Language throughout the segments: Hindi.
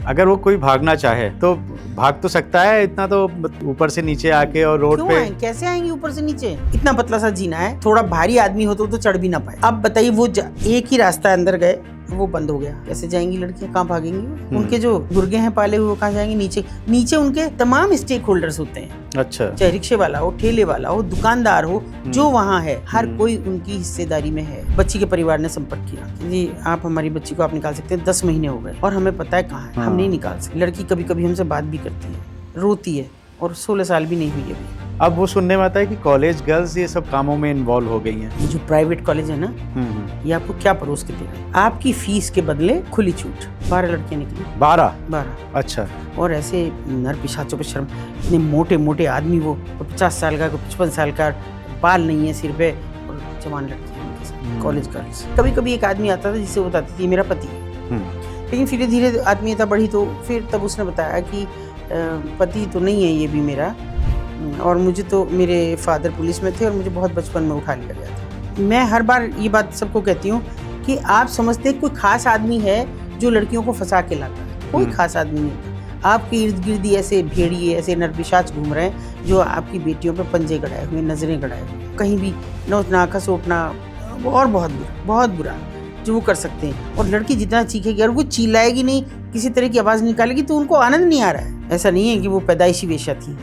अगर वो कोई भागना चाहे तो भाग तो सकता है, इतना तो ऊपर से नीचे आके और रोड पे कैसे आएंगे ऊपर से नीचे? इतना पतला सा जीना है, थोड़ा भारी आदमी हो तो चढ़ भी ना पाए। अब बताइए, वो एक ही रास्ता अंदर गए, वो बंद हो गया, कैसे जाएंगी लड़कियां? कहाँ भागेंगी? उनके जो गुर्गे हैं पाले हुए, कहाँ जाएंगे? नीचे नीचे उनके तमाम स्टेक होल्डर्स होते हैं। अच्छा, चाहे रिक्शे वाला हो, ठेले वाला हो, दुकानदार हो, जो वहाँ है, हर कोई उनकी हिस्सेदारी में है। बच्ची के परिवार ने संपर्क किया, जी आप हमारी बच्ची को आप निकाल सकते हैं, 10 महीने हो गए और हमें पता है कहाँ है, हम नहीं निकाल सकते। लड़की कभी कभी हमसे बात भी करती है, रोती है, और 16 साल भी नहीं हुई अभी। अब वो सुनने में आता है कि कॉलेज गर्ल्स ये सब कामों में इन्वॉल्व हो गई हैं। ये जो प्राइवेट कॉलेज है ना, ये आपको क्या परोस के देगा? आपकी फीस के बदले खुली छूट। 12 लड़कियां निकली। 12? अच्छा। और ऐसे नर पिशाचों पे शर्म, इतने मोटे मोटे आदमी, वो 50 साल का, 55 साल का, बाल नहीं है सिर पे, और जवान लड़कियां कॉलेज गर्ल्स। कभी कभी एक आदमी आता था जिसे बताती थी मेरा पति है, लेकिन फिर धीरे आत्मीयता बढ़ी तो फिर तब उसने बताया कि पति तो नहीं है ये भी मेरा, और मुझे तो मेरे फादर पुलिस में थे और मुझे बहुत बचपन में उठा लिया गया था। मैं हर बार ये बात सबको कहती हूँ कि आप समझते हैं कोई खास आदमी है जो लड़कियों को फंसा के लाता है, कोई खास आदमी नहीं होता। आपके इर्द गिर्द ऐसे भेड़िए, ऐसे नरपिशाच घूम रहे हैं जो आपकी बेटियों पे पंजे गड़ाए हुए, नजरें गड़ाए हुए, कहीं भी नोचना खसोटना, और बहुत बुरा जो वो कर सकते हैं। और लड़की जितना चीखेगी और वो चिल्लाएगी नहीं, किसी तरह की आवाज़ निकालेगी, तो उनको आनंद नहीं आ रहा है। ऐसा नहीं है कि वो पैदाइशी वेश्या थी,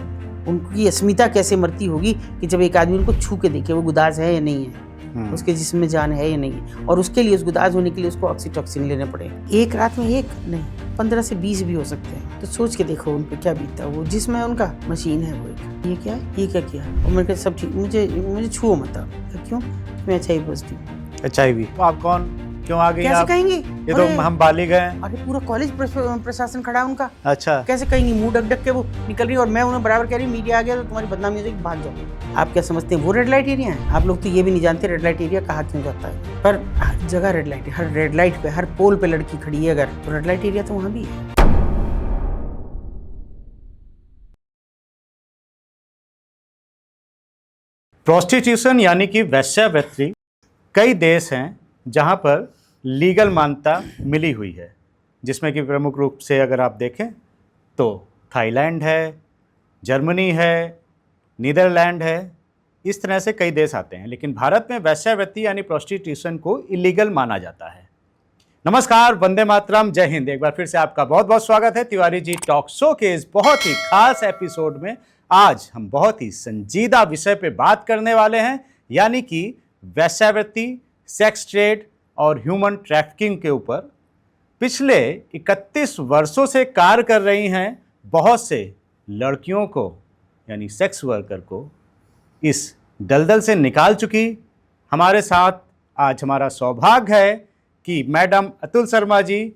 उनकी अस्मिता कैसे मरती होगी कि जब एक आदमी उनको छू के देखे वो गुदाज है या नहीं है, उसके जिस्म में जान है या नहीं है, और उसके लिए, उस गुदाज होने के लिए उसको ऑक्सीटॉक्सिन लेने पड़े। एक रात में एक नहीं, 15 से 20 भी हो सकते हैं। तो सोच के देखो उन पे क्या बीतता। वो जिस्म है उनका, मशीन है वो एक। ये क्या है, ये क्या किया? और मैंने कहा सब ठीक, मुझे छुओ मत। क्यों? मैं HIV पॉजिटिव हूँ। HIV? आप कौन, क्यों आ गई? कैसे कहेंगे? ये तो हम बालिग हैं। अरे पूरा कॉलेज प्रशासन खड़ा है उनका। अच्छा, कैसे कहेंगी? मुंह ढक के वो निकल रही है, और मैं उन्हें बराबर कह रही मीडिया आ गया तो तुम्हारी बदनामी हो जाएगी, भाग जाओ। आप क्या समझते हैं वो रेड लाइट एरिया है? आप लोग तो ये भी नहीं जानते रेड लाइट एरिया कहाँ क्यों जाता है। पर हर जगह रेड लाइट है, हर रेड लाइट पे, हर पोल पे लड़की खड़ी है अगर, तो रेड लाइट एरिया तो वहाँ भी है। प्रोस्टिट्यूशन यानी कि वेश्यावृत्ति कई देश हैं जहां पर लीगल मान्यता मिली हुई है, जिसमें कि प्रमुख रूप से अगर आप देखें तो थाईलैंड है, जर्मनी है, नीदरलैंड है, इस तरह से कई देश आते हैं। लेकिन भारत में वेश्यावृत्ति यानी प्रोस्टिट्यूशन को इलीगल माना जाता है। नमस्कार, वंदे मातरम, जय हिंद। एक बार फिर से आपका बहुत बहुत स्वागत है तिवारी जी टॉक शो के इस बहुत ही खास एपिसोड में। आज हम बहुत ही संजीदा विषय पे बात करने वाले हैं, यानी कि वेश्यावृत्ति, सेक्स ट्रेड और ह्यूमन ट्रैफिकिंग के ऊपर। पिछले 31 वर्षों से कार्य कर रही हैं बहुत से लड़कियों को, यानी सेक्स वर्कर को, इस दलदल से निकाल चुकी। हमारे साथ आज हमारा सौभाग्य है कि मैडम अतुल शर्मा जी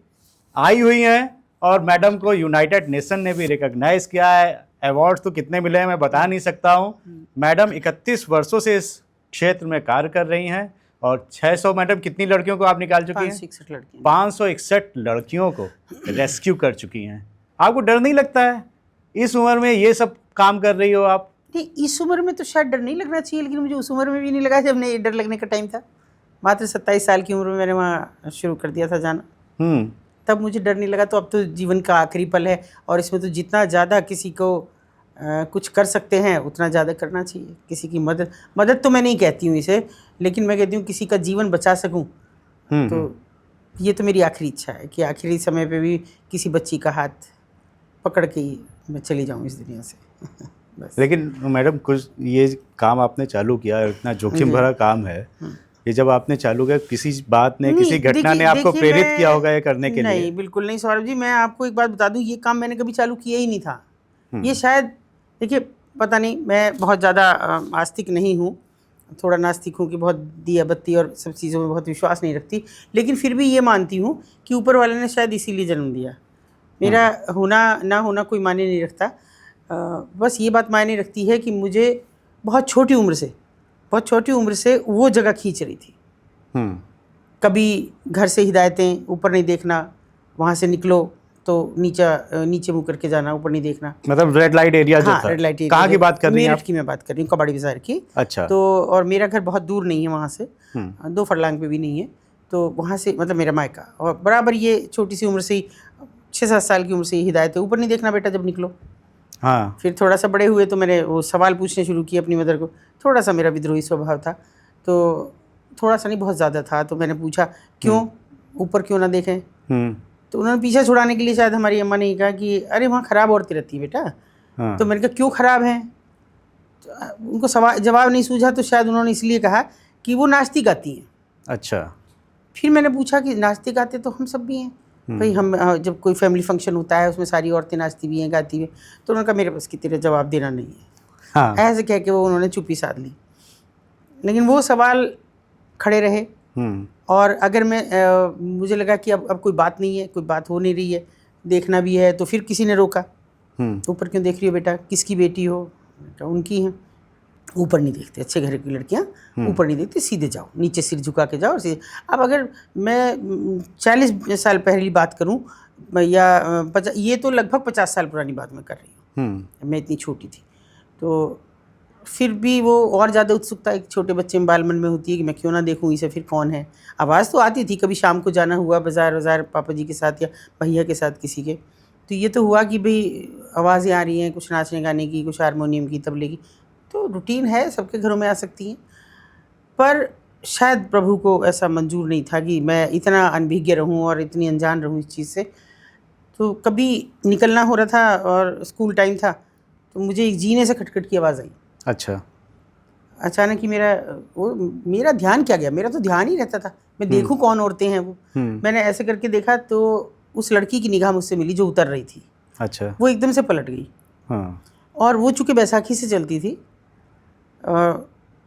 आई हुई हैं, और मैडम को यूनाइटेड नेशन ने भी रिकॉग्नाइज किया है। अवार्ड तो कितने मिले हैं मैं बता नहीं सकता हूँ। मैडम 31 वर्षों से इस क्षेत्र में कार्य कर रही हैं, और 600 मैडम कितनी लड़कियों को आप निकाल चुकी हैं? 561 लड़कियां। 561 लड़कियों को रेस्क्यू कर चुकी हैं। आपको डर नहीं लगता है इस उम्र में ये सब काम कर रही हो आप? नहीं, इस उम्र में तो शायद डर नहीं लगना चाहिए, लेकिन मुझे उस उम्र में भी नहीं लगा जब नहीं डर लगने का टाइम था। मात्र 27 साल की उम्र में मैंने वहाँ शुरू कर दिया था जाना, तब मुझे डर नहीं लगा। तो अब तो जीवन का आखिरी पल है, और इसमें तो जितना ज़्यादा किसी को कुछ कर सकते हैं उतना ज़्यादा करना चाहिए। किसी की मदद तो मैं नहीं कहती हूँ इसे, लेकिन मैं कहती हूँ किसी का जीवन बचा सकूँ, तो ये तो मेरी आखिरी इच्छा है कि आखिरी समय पे भी किसी बच्ची का हाथ पकड़ के ही मैं चली जाऊँ इस दुनिया से। बस। लेकिन मैडम, कुछ ये काम आपने चालू किया, इतना जोखिम भरा काम है ये, जब आपने चालू किया किसी बात ने, किसी घटना ने आपको प्रेरित किया होगा ये करने के लिए? नहीं, बिल्कुल नहीं सौरभ जी। मैं आपको एक बात बता दूं, ये काम मैंने कभी चालू किया ही नहीं था। ये शायद, देखिए पता नहीं, मैं बहुत ज़्यादा आस्तिक नहीं हूँ, थोड़ा नास्तिक हूँ कि बहुत दिया बत्ती और सब चीज़ों में बहुत विश्वास नहीं रखती, लेकिन फिर भी ये मानती हूँ कि ऊपर वाले ने शायद इसीलिए जन्म दिया। मेरा होना ना होना कोई मायने नहीं रखता। बस ये बात मायने रखती है कि मुझे बहुत छोटी उम्र से वो जगह खींच रही थी। कभी घर से हिदायतें, ऊपर नहीं देखना, वहाँ से निकलो तो नीचे मुँह करके जाना, ऊपर नहीं देखना। मतलब रेड लाइट एरिया जो था। Red light area. कहाँ की बात कर रही हैं आप? मेरठ की मैं बात कर रही हूँ, कबाड़ी बाजार की। अच्छा। तो और मेरा घर बहुत दूर नहीं है वहाँ से, 2 फरलांग पे भी नहीं है। तो वहाँ से मतलब मेरा मायका, और बराबर ये छोटी सी उम्र से ही 6-7 साल की उम्र से ये हिदायत है, ऊपर नहीं देखना बेटा जब निकलो। हाँ। फिर थोड़ा सा बड़े हुए तो मैंने वो सवाल पूछने शुरू किए अपनी मदर को। थोड़ा सा मेरा विद्रोही स्वभाव था, तो थोड़ा सा नहीं बहुत ज़्यादा था, तो मैंने पूछा क्यों ऊपर क्यों ना देखें। तो उन्होंने पीछे छुड़ाने के लिए शायद हमारी अम्मा ने कहा कि अरे वहाँ ख़राब औरतें रहती हैं बेटा। हाँ। तो मैंने कहा क्यों ख़राब हैं? तो उनको जवाब नहीं सूझा, तो शायद उन्होंने इसलिए कहा कि वो नाचती गाती हैं। अच्छा। फिर मैंने पूछा कि नाचते गाते तो हम सब भी हैं भाई, हम जब कोई फैमिली फंक्शन होता है उसमें सारी औरतें नाचती भी हैं गाती भी हैं। तो उन्होंने कहा मेरे पास की तेरे जवाब देना नहीं है। हाँ। ऐसे कह के वो उन्होंने चुप्पी साध ली। लेकिन वो सवाल खड़े रहे, और अगर मैं मुझे लगा कि अब कोई बात नहीं है, कोई बात हो नहीं रही है, देखना भी है, तो फिर किसी ने रोका, ऊपर क्यों देख रही हो बेटा, किसकी बेटी हो? उनकी हैं। ऊपर नहीं देखते, अच्छे घर की लड़कियां ऊपर नहीं देखती, सीधे जाओ, नीचे सिर झुका के जाओ और सीधे। अब अगर मैं 40 साल पहले बात करूं या 50, ये तो लगभग 50 साल पुरानी बात मैं कर रही हूँ, मैं इतनी छोटी थी, तो फिर भी वो और ज़्यादा उत्सुकता एक छोटे बच्चे में बाल मन में होती है कि मैं क्यों ना देखूं इसे, फिर कौन है। आवाज़ तो आती थी, कभी शाम को जाना हुआ बाज़ार पापा जी के साथ या भैया के साथ किसी के, तो ये तो हुआ कि भाई आवाज़ें आ रही हैं, कुछ नाचने गाने की, कुछ हारमोनियम की, तबले की, तो रूटीन है, सबके घरों में आ सकती हैं। पर शायद प्रभु को ऐसा मंजूर नहीं था कि मैं इतना अनभिज्ञ रहूं और इतनी अनजान रहूं इस चीज़ से। तो कभी निकलना हो रहा था और स्कूल टाइम था, तो मुझे एक जीने से खटखट की आवाज़ आई। अच्छा। अचानक ही मेरा ध्यान क्या गया, मेरा तो ध्यान ही रहता था मैं देखूं कौन औरतें हैं वो। मैंने ऐसे करके देखा तो उस लड़की की निगाह मुझसे मिली जो उतर रही थी। अच्छा। वो एकदम से पलट गई। हाँ। और वो चूँकि बैसाखी से चलती थी,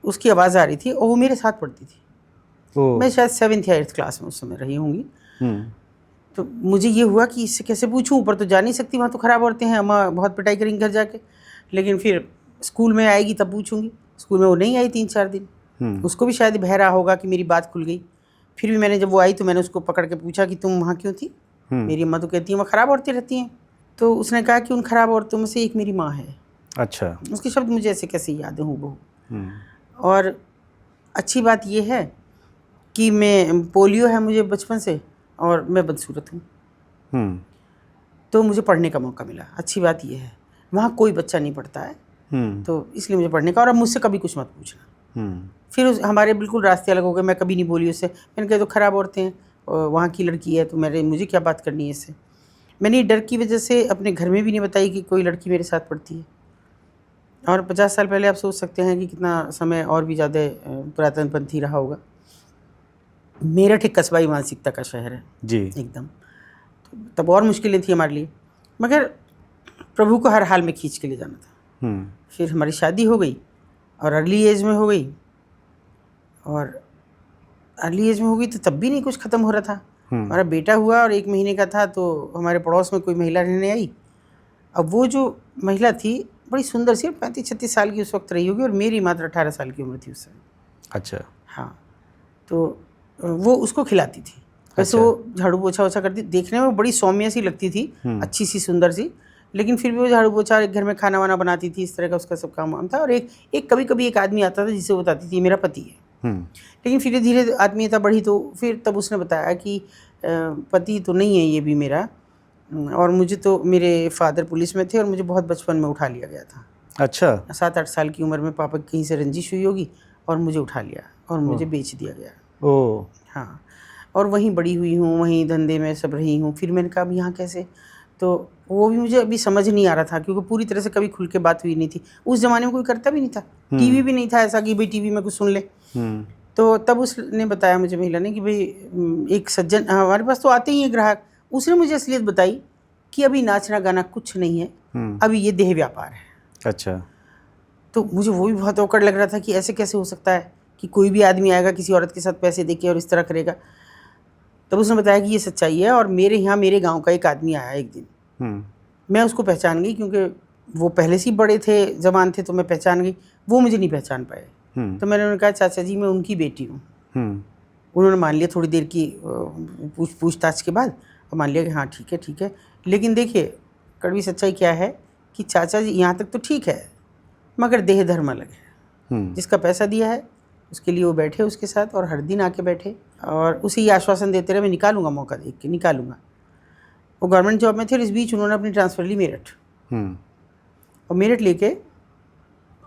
उसकी आवाज़ आ रही थी और वो मेरे साथ पढ़ती थी। मैं शायद 7th या 8th क्लास में उस समय रही होंगी। तो मुझे ये हुआ कि इससे कैसे पूछूं, ऊपर तो जा नहीं सकती, वहाँ तो ख़राब औरतें हैं, अम्मा बहुत पिटाई करेंगी घर जाके। लेकिन फिर स्कूल में आएगी तब पूछूंगी। स्कूल में वो नहीं आई 3-4 दिन, उसको भी शायद बह रहा होगा कि मेरी बात खुल गई। फिर भी मैंने जब वो आई तो मैंने उसको पकड़ के पूछा कि तुम वहाँ क्यों थी? मेरी अम्मा तो कहती हैं वहाँ ख़राब औरतें रहती हैं। तो उसने कहा कि उन ख़राब औरतों में से एक मेरी माँ है। अच्छा। उसके शब्द मुझे ऐसे कैसे याद है हूबहू। और अच्छी बात यह है कि मैं पोलियो है मुझे बचपन से और मैं बदसूरत हूँ, तो मुझे पढ़ने का मौका मिला। अच्छी बात यह है वहाँ कोई बच्चा नहीं पढ़ता है, तो इसलिए मुझे पढ़ने का। और अब मुझसे कभी कुछ मत पूछना। फिर हमारे बिल्कुल रास्ते अलग हो गए। मैं कभी नहीं बोली उससे। मैंने कहा तो ख़राब औरतें हैं, वहाँ की लड़की है, तो मुझे क्या बात करनी है इससे। मैंने डर की वजह से अपने घर में भी नहीं बताई कि कोई लड़की मेरे साथ पढ़ती है। और 50 साल पहले आप सोच सकते हैं कि कितना समय और भी ज़्यादा पुरातनपंथी रहा होगा। मेरठ एक कस्बाई मानसिकता का शहर है जी एकदम, तो तब और मुश्किलें थी हमारे लिए, मगर प्रभु को हर हाल में खींच के ले जाना था। फिर हमारी शादी हो गई और अर्ली एज में हो गई, और अर्ली एज में हो गई तो तब भी नहीं कुछ ख़त्म हो रहा था। हमारा बेटा हुआ और 1 महीने का था, तो हमारे पड़ोस में कोई महिला रहने आई। अब वो जो महिला थी बड़ी सुंदर सी, 35-36 साल की उस वक्त रही होगी, और मेरी मात्र 18 साल की उम्र थी उस समय। अच्छा। हाँ, तो वो उसको खिलाती थी। वैसे वो झाड़ू पोछा वोछा करती, देखने में बड़ी सौम्य सी लगती थी, अच्छी सी सुंदर सी, लेकिन फिर भी वो झाड़ू पोछा, एक घर में खाना वाना बनाती थी, इस तरह का उसका सब काम वाम था। और एक कभी कभी एक आदमी आता था जिसे वो बताती थी मेरा पति है। लेकिन फिर धीरे आत्मीयता बढ़ी, तो फिर तब उसने बताया कि पति तो नहीं है ये भी मेरा, और मुझे तो मेरे फादर पुलिस में थे और मुझे बहुत बचपन में उठा लिया गया था। अच्छा। 7-8 साल की उम्र में पापा की कहीं से रंजिश हुई होगी और मुझे उठा लिया और मुझे बेच दिया गया। ओह। हाँ, और वहीं बड़ी हुई हूँ, वहीं धंधे में सब रही हूँ। फिर मैंने कहा अब यहाँ कैसे, तो वो भी मुझे अभी समझ नहीं आ रहा था, क्योंकि पूरी तरह से कभी खुल के बात हुई नहीं थी। उस ज़माने में कोई करता भी नहीं था, टीवी भी नहीं था ऐसा कि भाई टीवी में कुछ सुन ले। तो तब उसने बताया मुझे, महिला ने, कि भाई एक सज्जन, हमारे पास तो आते ही हैं ग्राहक, उसने मुझे असलियत बताई कि अभी नाचना गाना कुछ नहीं है, अभी ये देह व्यापार है। अच्छा। तो मुझे वो भी बहुत औकड़ लग रहा था कि ऐसे कैसे हो सकता है कि कोई भी आदमी आएगा किसी औरत के साथ पैसे देके और इस तरह करेगा। तब उसने बताया कि ये सच्चाई है, और मेरे यहाँ मेरे गांव का एक आदमी आया एक दिन, मैं उसको पहचान गई, क्योंकि वो पहले से ही बड़े थे, जवान थे, तो मैं पहचान गई, वो मुझे नहीं पहचान पाए। तो मैंने उन्हें कहा चाचा जी मैं उनकी बेटी हूँ। उन्होंने मान लिया थोड़ी देर की पूछताछ के बाद, और मान लिया कि हाँ ठीक है। लेकिन देखिए कड़वी सच्चाई क्या है कि चाचा जी यहाँ तक तो ठीक है, मगर देह धर्म अलग है। जिसका पैसा दिया है उसके लिए वो बैठे उसके साथ, और हर दिन आके बैठे और उसे ये आश्वासन देते रहे मैं निकालूंगा, मौका देख के निकालूंगा। वो गवर्नमेंट जॉब में थे और इस बीच उन्होंने अपनी ट्रांसफ़र ली मेरठ। और मेरठ लेके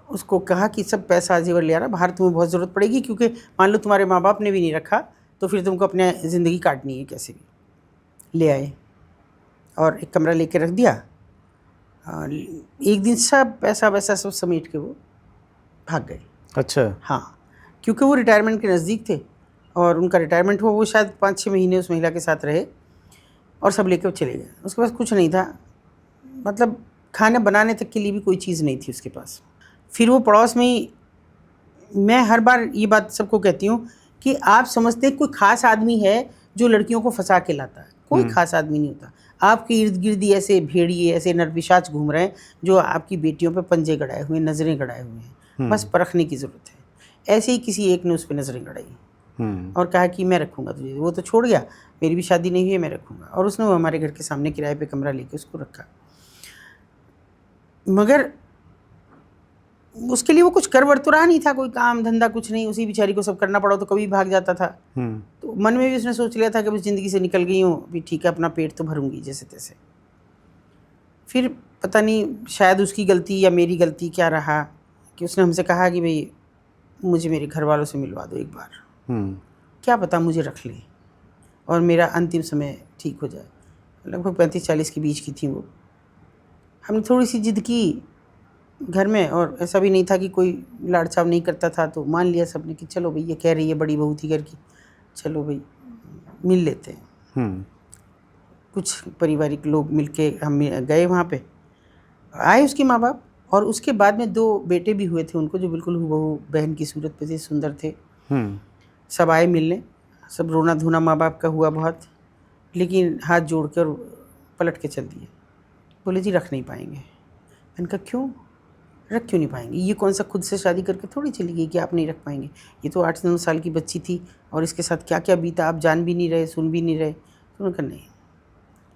उसको कहा कि सब पैसा जेवर ले आना, बाहर तुम्हें बहुत ज़रूरत पड़ेगी, क्योंकि मान लो तुम्हारे माँ बाप ने भी नहीं रखा तो फिर तुमको अपने ज़िंदगी काटनी है कैसे भी। ले आए और एक कमरा लेके रख दिया। एक दिन सब पैसा वैसा सब समेट के वो भाग गए। अच्छा। हाँ, क्योंकि वो रिटायरमेंट के नज़दीक थे और उनका रिटायरमेंट हुआ, वो शायद 5-6 महीने उस महिला के साथ रहे और सब लेके वो चले गए। उसके पास कुछ नहीं था, मतलब खाना बनाने तक के लिए भी कोई चीज़ नहीं थी उसके पास। फिर वो पड़ोस में ही, मैं हर बार ये बात सबको कहती हूँ कि आप समझते हैं कोई ख़ास आदमी है जो लड़कियों को फंसा के लाता है, कोई ख़ास आदमी नहीं होता। आपके इर्द गिर्द ही ऐसे भेड़िए, ऐसे नरपिशाच घूम रहे हैं जो आपकी बेटियों पे पंजे गड़ाए हुए, नज़रें गड़ाए हुए हैं। बस परखने की ज़रूरत है। ऐसे ही किसी एक ने उस पर नज़रें गड़ाई और कहा कि मैं रखूँगा तुझे। वो तो छोड़ गया, मेरी भी शादी नहीं हुई है, मैं रखूँगा। और उसने वो हमारे घर के सामने किराए पे कमरा लेके उसको रखा। मगर उसके लिए वो कुछ कर वर तो रहा नहीं था, कोई काम धंधा कुछ नहीं, उसी बेचारी को सब करना पड़ा, तो कभी भाग जाता था। तो मन में भी उसने सोच लिया था कि बस ज़िंदगी से निकल गई हूँ, अभी ठीक है, अपना पेट तो भरूंगी जैसे तैसे। फिर पता नहीं शायद उसकी गलती या मेरी गलती क्या रहा कि उसने हमसे कहा कि भाई मुझे मेरे घर वालों से मिलवा दो एक बार, क्या पता मुझे रख ले और मेरा अंतिम समय ठीक हो जाए। लगभग 35-40 के बीच की थी वो। हमने थोड़ी सी जिद की घर में, और ऐसा भी नहीं था कि कोई लाड़ चाव नहीं करता था, तो मान लिया सबने कि चलो भाई ये कह रही है, बड़ी बहू थी घर की, चलो भाई मिल लेते हैं। कुछ पारिवारिक लोग मिलके हम गए वहाँ पे, आए उसके माँ बाप, और उसके बाद में 2 बेटे भी हुए थे उनको, जो बिल्कुल हूबहू बहन की सूरत पे थे, सुंदर थे। सब आए मिलने, सब रोना धोना माँ बाप का हुआ बहुत, लेकिन हाथ जोड़ कर पलट के चल दिए। बोले जी रख नहीं पाएंगे। मैंने कहा क्यों, रख क्यों नहीं पाएंगे? ये कौन सा खुद से शादी करके थोड़ी चली गई कि आप नहीं रख पाएंगे? ये तो 8-9 साल की बच्ची थी और इसके साथ क्या क्या बीता आप जान भी नहीं रहे, सुन भी नहीं रहे। तो उन्होंने कहा नहीं,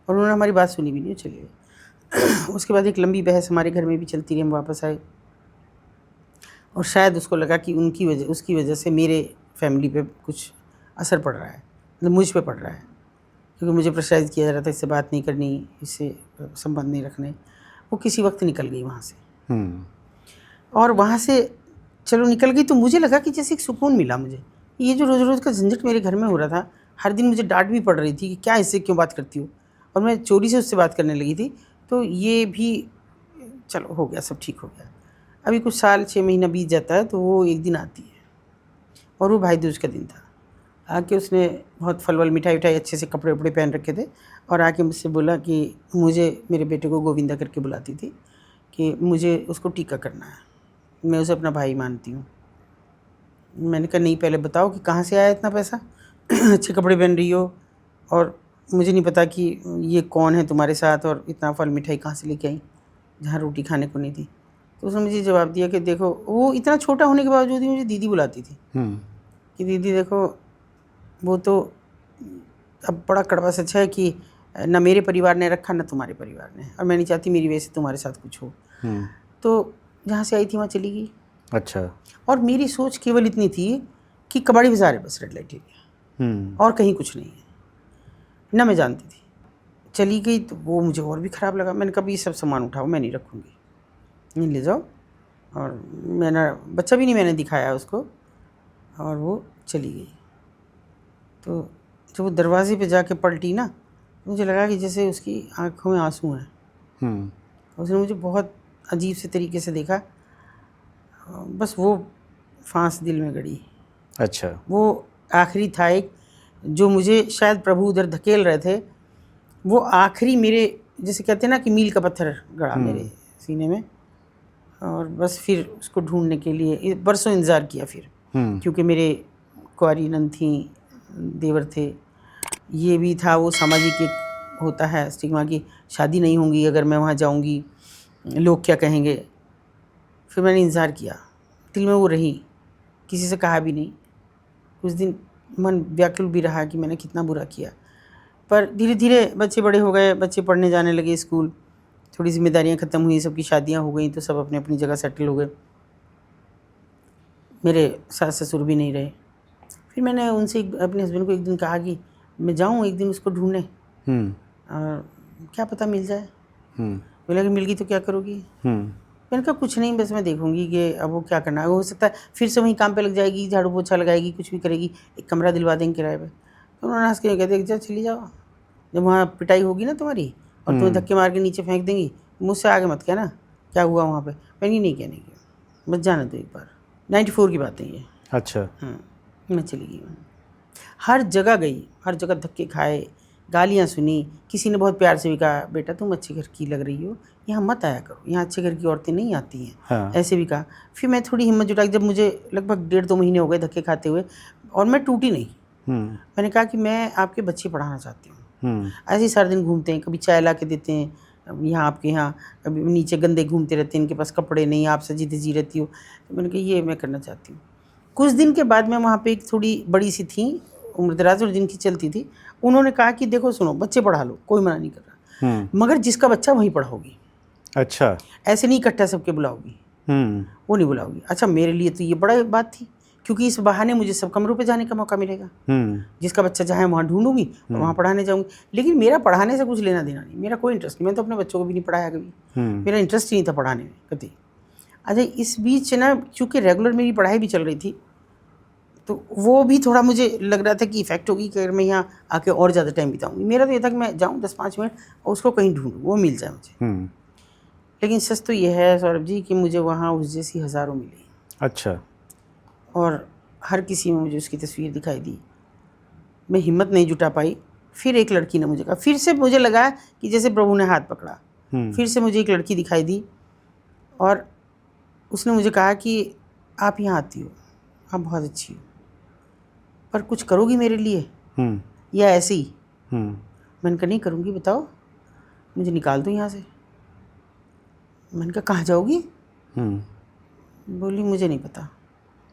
और उन्होंने हमारी बात सुनी भी नहीं, चले गए। उसके बाद एक लंबी बहस हमारे घर में भी चलती रही, हम वापस आए और शायद उसको लगा कि उसकी वजह से मेरे फैमिली पे कुछ असर पड़ रहा है, मतलब मुझ पे पड़ रहा है, क्योंकि मुझे प्रेशराइज किया जा रहा था, इससे बात नहीं करनी, इससे संबंध नहीं रखने। वो किसी वक्त निकल गई वहाँ से। और वहाँ से चलो निकल गई तो मुझे लगा कि जैसे एक सुकून मिला मुझे। ये जो रोज़ रोज़ का झंझट मेरे घर में हो रहा था, हर दिन मुझे डांट भी पड़ रही थी कि क्या इससे क्यों बात करती हो, और मैं चोरी से उससे बात करने लगी थी, तो ये भी चलो हो गया, सब ठीक हो गया। अभी कुछ साल 6 महीना बीत जाता है तो वो एक दिन आती है, और वो भाई दूज का दिन था। आके उसने बहुत फल वल मिठाई उठाई, अच्छे से कपड़े वपड़े पहन रखे थे, और आके मुझसे बोला कि मुझे, मेरे बेटे को गोविंदा करके बुलाती थी, कि मुझे उसको टीका करना है, मैं उसे अपना भाई मानती हूँ। मैंने कहा नहीं, पहले बताओ कि कहाँ से आया इतना पैसा, अच्छे कपड़े पहन रही हो, और मुझे नहीं पता कि ये कौन है तुम्हारे साथ, और इतना फल मिठाई कहाँ से लेके आई जहाँ रोटी खाने को नहीं थी। तो उसने मुझे जवाब दिया कि देखो, वो इतना छोटा होने के बावजूद ही मुझे दीदी बुलाती थी, कि दीदी देखो, वो तो अब बड़ा कड़वा सच है कि न मेरे परिवार ने रखा न तुम्हारे परिवार ने, और मैं नहीं चाहती मेरी वजह से तुम्हारे साथ कुछ हो। तो जहाँ से आई थी वहाँ चली गई। अच्छा। और मेरी सोच केवल इतनी थी कि कबाड़ी बाजार है बस, रेड लाइट एरिया, और कहीं कुछ नहीं है, ना मैं जानती थी। चली गई तो वो मुझे और भी ख़राब लगा। मैंने कहा ये सब सामान उठाओ, मैं नहीं रखूँगी, नहीं ले जाओ। और मैंने बच्चा भी नहीं मैंने दिखाया उसको, और वो चली गई। तो जब वो दरवाजे पे जाके पलटी ना, मुझे लगा कि जैसे उसकी आँखों में आंसू हैं। उसने मुझे बहुत अजीब से तरीके से देखा, बस वो फांस दिल में गड़ी। अच्छा। वो आखिरी था एक, जो मुझे शायद प्रभु उधर धकेल रहे थे, वो आखिरी मेरे, जैसे कहते हैं ना कि मील का पत्थर गड़ा मेरे सीने में। और बस फिर उसको ढूंढने के लिए बरसों इंतज़ार किया फिर, क्योंकि मेरे कुंवारी नंद थी, देवर थे, ये भी था वो सामाजिक एक होता है स्टिग्मा की शादी नहीं होंगी अगर मैं वहाँ जाऊँगी, लोग क्या कहेंगे। फिर मैंने इंतज़ार किया, दिल में वो रही, किसी से कहा भी नहीं। कुछ दिन मन व्याकुल भी रहा कि मैंने कितना बुरा किया, पर धीरे धीरे बच्चे बड़े हो गए, बच्चे पढ़ने जाने लगे स्कूल, थोड़ी जिम्मेदारियाँ ख़त्म हुई, सबकी शादियाँ हो गई, तो सब अपने अपनी जगह सेटल हो गए। मेरे सास ससुर भी नहीं रहे। फिर मैंने उनसे अपने हस्बैंड को एक दिन कहा कि मैं जाऊँ एक दिन उसको ढूंढने। और क्या पता मिल जाए। हम्म बोला कि मिल गई तो क्या करोगी? हम्म मैंने कहा कुछ नहीं, बस मैं देखूंगी कि अब वो क्या करना है। हो सकता है फिर से वहीं काम पे लग जाएगी, झाड़ू पोछा लगाएगी, कुछ भी करेगी, एक कमरा दिलवा देंगे किराए पे। तो उन्होंने हंस के कहते जा चली जाओ, जब वहाँ पिटाई होगी ना तुम्हारी और तुम्हें धक्के मार के नीचे फेंक देंगी, मुझसे आगे मत कहना क्या हुआ वहाँ पे। मैंने नहीं कहने की, बस जाने दो एक बार। 94 की बात है ये। अच्छा। मैं चली गई। हर जगह गई, हर जगह धक्के खाए, गालियाँ सुनी। किसी ने बहुत प्यार से भी कहा बेटा तुम अच्छे घर की लग रही हो, यहाँ मत आया करो, यहाँ अच्छे घर की औरतें नहीं आती हैं। हाँ। ऐसे भी कहा। फिर मैं थोड़ी हिम्मत जुटाई, जब मुझे लगभग 1.5-2 महीने हो गए धक्के खाते हुए और मैं टूटी नहीं। मैंने कहा कि मैं आपके बच्चे पढ़ाना चाहती हूँ। ऐसे ही सारा दिन घूमते हैं, कभी चाय ला के देते हैं यहाँ आपके यहाँ, कभी नीचे गंदे घूमते रहते हैं, इनके पास कपड़े नहीं, आप सजी धजी रहती हो। तो मैंने कहा ये मैं करना चाहती हूँ। कुछ दिन के बाद मैं वहाँ पे एक थोड़ी बड़ी सी थी, उम्रदराज और जिनकी चलती थी, उन्होंने कहा कि देखो सुनो बच्चे पढ़ा लो, कोई मना नहीं कर रहा, मगर जिसका बच्चा वहीं पढ़ाओगी। अच्छा। ऐसे नहीं इकट्ठा सबके बुलाओगी, वो नहीं बुलाओगी। अच्छा मेरे लिए तो ये बड़ा बात थी, क्योंकि इस बहाने मुझे सब कमरों पे जाने का मौका मिलेगा। जिसका बच्चा जहाँ है वहाँ ढूंढूंगी और वहाँ पढ़ाने जाऊँगी। लेकिन मेरा पढ़ाने से कुछ लेना देना नहीं, मेरा कोई इंटरेस्ट नहीं। मैंने तो अपने बच्चों को भी नहीं पढ़ाया कभी, मेरा इंटरेस्ट ही नहीं था पढ़ाने में कभी। अच्छा इस बीच ना चूँकि रेगुलर मेरी पढ़ाई भी चल रही थी, तो वो भी थोड़ा मुझे लग रहा था कि इफेक्ट होगी कि अगर मैं यहाँ आके और ज़्यादा टाइम बिताऊंगी। मेरा तो ये था कि मैं जाऊँ 10-5 मिनट और उसको कहीं ढूंढूँ, वो मिल जाए मुझे। लेकिन सच तो ये है सौरभ जी कि मुझे वहाँ उस जैसी हज़ारों मिली। अच्छा। और हर किसी में मुझे उसकी तस्वीर दिखाई दी। मैं हिम्मत नहीं जुटा पाई। फिर एक लड़की ने मुझे कहा, फिर से मुझे लगा कि जैसे प्रभु ने हाथ पकड़ा। फिर से मुझे एक लड़की दिखाई दी और उसने मुझे कहा कि आप यहाँ आती हो, आप बहुत अच्छी हो, पर कुछ करोगी मेरे लिए या ऐसे ही? मैंने कहा नहीं करूँगी, बताओ, मुझे निकाल दो यहाँ से। मैंने कहा कहाँ जाओगी? बोली मुझे नहीं पता,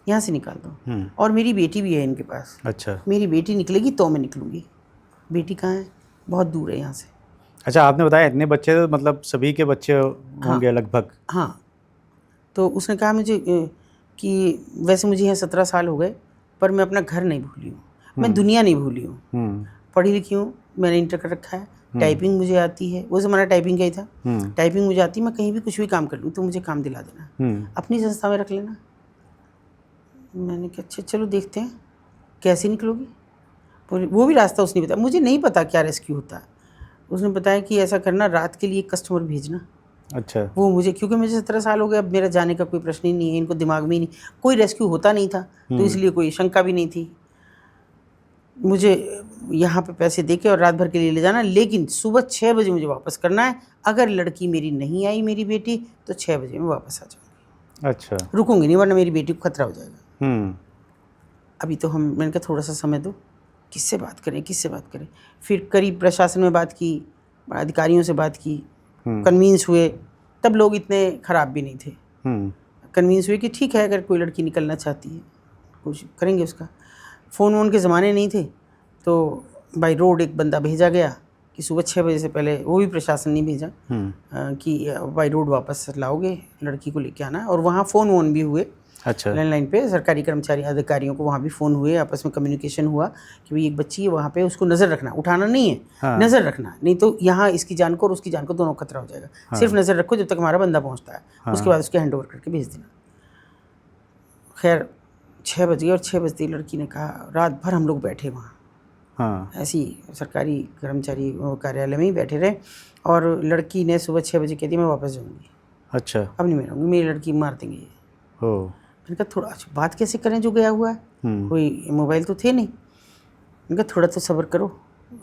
यहाँ से निकाल दो। और मेरी बेटी भी है इनके पास। अच्छा। मेरी बेटी निकलेगी तो मैं निकलूँगी। बेटी कहाँ है? बहुत दूर है यहाँ से। अच्छा आपने बताया इतने बच्चे, तो मतलब सभी के बच्चे होंगे लगभग? हाँ। तो उसने कहा मुझे कि वैसे मुझे यहाँ 17 साल हो गए, पर मैं अपना घर नहीं भूली हूँ, मैं दुनिया नहीं भूली हूँ। पढ़ी लिखी हूँ, मैंने इंटर कर रखा है, टाइपिंग मुझे आती है, वो ज़माना टाइपिंग का ही था। टाइपिंग मुझे आती है, मैं कहीं भी कुछ भी काम कर लूँ तो मुझे काम दिला देना, अपनी संस्था में रख लेना। मैंने कहा अच्छा चलो देखते हैं कैसे निकलोगी। बोले वो भी रास्ता उसने बताया, मुझे नहीं पता क्या रेस्क्यू होता है। उसने बताया कि ऐसा करना, रात के लिए कस्टमर भेजना। अच्छा। वो मुझे, क्योंकि मुझे 17 साल हो गए, अब मेरा जाने का कोई प्रश्न ही नहीं है, इनको दिमाग में ही नहीं, कोई रेस्क्यू होता नहीं था, तो इसलिए कोई शंका भी नहीं थी। मुझे यहाँ पे पैसे देके और रात भर के लिए ले जाना, लेकिन सुबह 6 बजे मुझे वापस करना है। अगर लड़की मेरी नहीं आई, मेरी बेटी, तो 6 बजे मैं वापस आ जाऊँगी। अच्छा। रुकूंगी नहीं, वरना मेरी बेटी को खतरा हो जाएगा। अभी तो मैंने कहा थोड़ा सा समय दो, किससे बात करें किससे बात करें। फिर करीब प्रशासन में बात की, अधिकारियों से बात की, कन्विंस हुए। तब लोग इतने ख़राब भी नहीं थे। कन्विंस हुए कि ठीक है, अगर कोई लड़की निकलना चाहती है कुछ करेंगे उसका। फ़ोन वोन के ज़माने नहीं थे, तो बाई रोड एक बंदा भेजा गया कि सुबह 6 बजे से पहले, वो भी प्रशासन नहीं भेजा, कि बाई रोड वापस लाओगे लड़की को, लेके आना। और वहाँ फ़ोन वोन भी हुए। अच्छा। लैंडलाइन पे सरकारी कर्मचारी अधिकारियों को वहाँ भी फ़ोन हुए, आपस में कम्युनिकेशन हुआ कि भाई एक बच्ची है वहाँ पे, उसको नज़र रखना, उठाना नहीं है। हाँ। नज़र रखना, नहीं तो यहाँ इसकी जान को और उसकी जान को दोनों खतरा हो जाएगा। हाँ। सिर्फ नज़र रखो जब तक हमारा बंदा पहुँचता है। हाँ। उसके बाद उसके हैंड ओवर करके भेज देना। खैर 6 बज गए और 6 बजते ही लड़की ने कहा, रात भर हम लोग बैठे वहाँ। हाँ। ऐसी सरकारी कर्मचारी कार्यालय में ही बैठे रहे, और लड़की ने सुबह 6 बजे कह दिया मैं वापस जाऊँगी। अच्छा। अब नहीं मैं रहूँगी, मेरी लड़की मार देंगे। मैंने कहा थोड़ा बात कैसे करें जो गया हुआ है, कोई मोबाइल तो थे नहीं। मैंने कहा थोड़ा तो सब्र करो,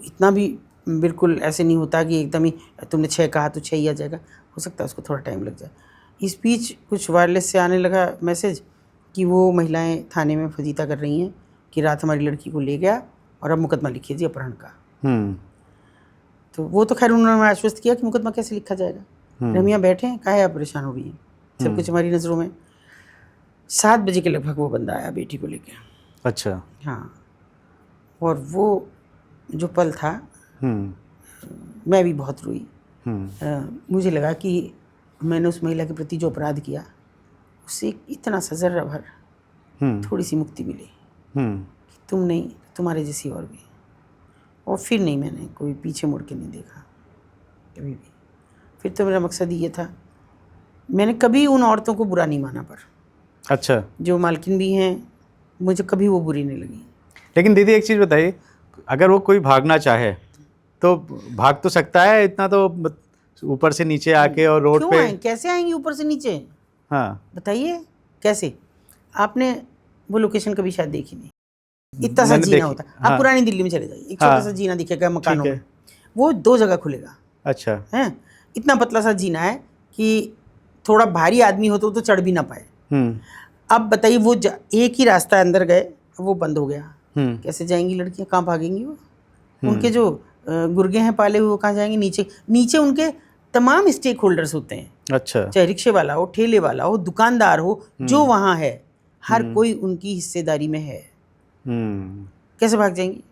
इतना भी बिल्कुल ऐसे नहीं होता कि एकदम ही तुमने 6 कहा तो 6 ही आ जाएगा, हो सकता है उसको थोड़ा टाइम लग जाए। इस बीच कुछ वायरलेस से आने लगा मैसेज कि वो महिलाएं थाने में फजीता कर रही हैं कि रात हमारी लड़की को ले गया और अब मुकदमा लिखिए जी अपहरण का। तो वो तो खैर उन्होंने आश्वस्त किया कि मुकदमा कैसे लिखा जाएगा, हम यहाँ बैठे हैं, काहे आप परेशान हो रही हैं, सब कुछ हमारी नज़रों में। 7 बजे के लगभग वो बंदा आया बेटी को लेके। अच्छा। हाँ। और वो जो पल था, मैं भी बहुत रोई। मुझे लगा कि मैंने उस महिला के प्रति जो अपराध किया, उससे इतना सा जर्रा भर थोड़ी सी मुक्ति मिली कि तुम नहीं, तुम्हारे जैसी और भी। और फिर नहीं, मैंने कोई पीछे मुड़ के नहीं देखा। कभी भी। फिर तो मेरा मकसद ये था, मैंने कभी उन औरतों को बुरा नहीं माना, पर अच्छा, जो मालकिन भी हैं मुझे कभी वो बुरी नहीं लगी। लेकिन दीदी एक चीज़ बताइए, अगर वो कोई भागना चाहे तो भाग तो सकता है, इतना तो ऊपर से नीचे आके और रोड क्यों पे। आए, कैसे आएंगी ऊपर से नीचे, हाँ, बताइए कैसे? आपने वो लोकेशन कभी शायद देखी नहीं, इतना सा मैंने जीना देखी, होता। हाँ। आप पुरानी दिल्ली में चले जाइए, एक छोटा सा जीना दिखेगा मकानों ठीक है। में, वो 2 जगह खुलेगा, अच्छा। है इतना पतला सा जीना है कि थोड़ा भारी आदमी हो तो चढ़ भी ना पाए। अब बताइए वो एक ही रास्ता अंदर गए, वो बंद हो गया, कैसे जाएंगी लड़कियां, कहाँ भागेंगी वो? उनके जो गुर्गे हैं पाले हुए, वो कहाँ जाएंगे? नीचे नीचे उनके तमाम स्टेक होल्डर्स होते हैं। अच्छा। चाहे रिक्शे वाला हो, ठेले वाला हो, दुकानदार हो, जो वहाँ है, हर कोई उनकी हिस्सेदारी में है। कैसे भाग जाएंगी?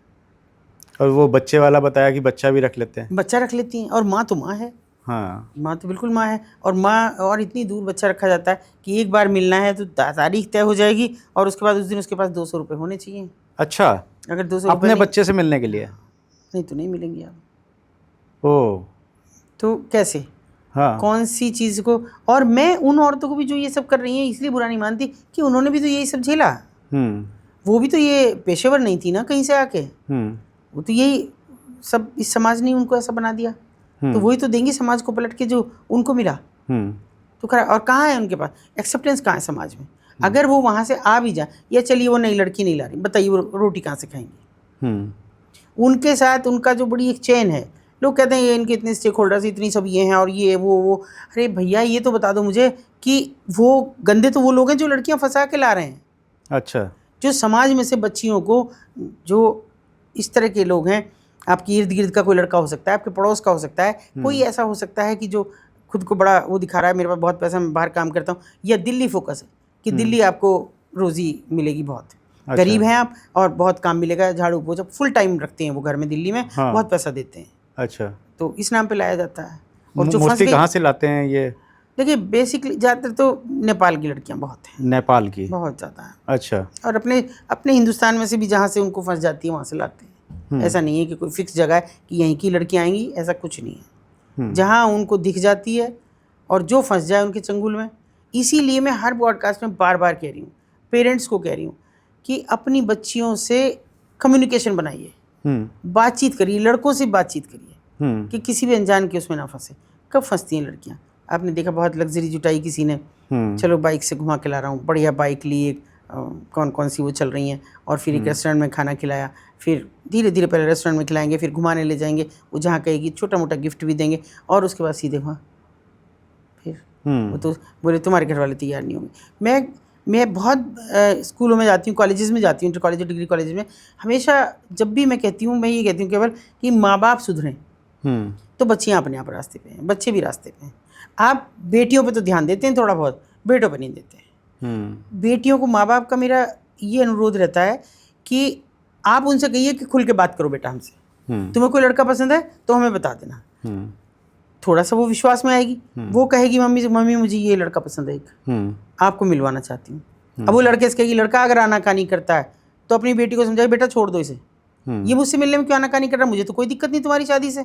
और वो बच्चे वाला बताया कि बच्चा भी रख लेते हैं। बच्चा रख लेती हैं, और माँ तो माँ है। हाँ, माँ तो बिल्कुल माँ है, और माँ, और इतनी दूर बच्चा रखा जाता है कि एक बार मिलना है तो तारीख तय हो जाएगी, और उसके बाद उस दिन उसके पास 200 रुपये होने चाहिए। अच्छा, अगर 200 अपने बच्चे से मिलने के लिए? नहीं तो नहीं मिलेंगे आप। ओ, तो कैसे? हाँ। कौन सी चीज़ को? और मैं उन औरतों को भी जो ये सब कर रही हैं इसलिए बुरा नहीं मानती कि उन्होंने भी तो यही सब झेला। वो भी तो ये पेशेवर नहीं थी ना कहीं से आके, वो तो यही सब, इस समाज ने उनको ऐसा बना दिया, तो वही तो देंगे समाज को पलट के जो उनको मिला। तो खरा, और कहाँ है उनके पास एक्सेप्टेंस, कहाँ है समाज में? अगर वो वहाँ से आ भी जाए, या चलिए वो नई लड़की नहीं ला रही, बताइए वो रोटी कहाँ से खाएंगे? उनके साथ उनका जो बड़ी एक चेन है, लोग कहते हैं ये इनके इतने स्टेक होल्डर्स, इतनी सब ये हैं और ये वो। अरे भैया, ये तो बता दो मुझे कि वो गंदे तो वो लोग हैं जो लड़कियां फंसा के ला रहे हैं। अच्छा। जो समाज में से बच्चियों को, जो इस तरह के लोग हैं, आपकी इर्द गिर्द का कोई लड़का हो सकता है, आपके पड़ोस का हो सकता है, कोई ऐसा हो सकता है कि जो खुद को बड़ा वो दिखा रहा है, मेरे पास बहुत पैसा, मैं बाहर काम करता हूँ, या दिल्ली फोकस है कि दिल्ली आपको रोज़ी मिलेगी बहुत। अच्छा। गरीब हैं आप और बहुत काम मिलेगा, झाड़ू पोछा फुल टाइम रखते हैं वो घर में दिल्ली में, हाँ। बहुत पैसा देते हैं। अच्छा, तो इस नाम पे लाया जाता है। और जो मोस्टली कहाँ से लाते हैं ये? देखिए, बेसिकली ज़्यादातर तो नेपाल की लड़कियां बहुत हैं, नेपाल की? बहुत ज़्यादा है। अच्छा। और अपने हिंदुस्तान में से भी जहाँ से उनको फंस जाती है वहाँ से लाते हैं। ऐसा नहीं है कि कोई फिक्स जगह है कि यहीं की लड़कियाँ आएंगी, ऐसा कुछ नहीं है। जहाँ उनको दिख जाती है और जो फंस जाए उनके चंगुल में। इसीलिए मैं हर पॉडकास्ट में बार बार कह रही हूँ, पेरेंट्स को कह रही हूँ कि अपनी बच्चियों से कम्युनिकेशन बनाइए, बातचीत करिए, लड़कों से बातचीत करिए कि किसी भी अनजान के उसमें ना फंसे। कब फंसती हैं लड़कियाँ? आपने देखा, बहुत लग्जरी जुटाई किसी ने, चलो बाइक से घुमा के ला रहा हूँ, बढ़िया बाइक ली, कौन कौन सी वो चल रही हैं, और फिर एक रेस्टोरेंट में खाना खिलाया, फिर धीरे धीरे पहले रेस्टोरेंट में खिलाएंगे, फिर घुमाने ले जाएंगे, वो जहाँ कहेगी छोटा मोटा गिफ्ट भी देंगे, और उसके बाद सीधे वहाँ फिर वो तो बोले तुम्हारे घर वाले तैयार नहीं होंगे। मैं बहुत स्कूलों में जाती हूँ, कॉलेजेस में जाती हूँ, इंटर कॉलेज, डिग्री कॉलेज में, हमेशा जब भी मैं कहती हूँ, मैं ये कहती हूँ केवल कि माँ बाप सुधरें तो बच्चियाँ अपने आप रास्ते पे हैं, बच्चे भी रास्ते पे हैं। आप बेटियों पे तो ध्यान देते हैं थोड़ा बहुत, बेटों पे नहीं देते हैं। बेटियों को माँ बाप का मेरा ये अनुरोध रहता है कि आप उनसे कहिए कि खुल के बात करो बेटा हमसे, तुम्हें कोई लड़का पसंद है तो हमें बता देना। थोड़ा सा वो विश्वास में आएगी, वो कहेगी मम्मी मुझे ये लड़का पसंद है, एक आपको मिलवाना चाहती हूँ। अब वो लड़के से कहेगी, लड़का अगर आनाकानी करता है तो अपनी बेटी को समझाए, बेटा छोड़ दो इसे, ये मुझसे मिलने में क्यों आनाकानी कर रहा, मुझे तो कोई दिक्कत नहीं तुम्हारी शादी से,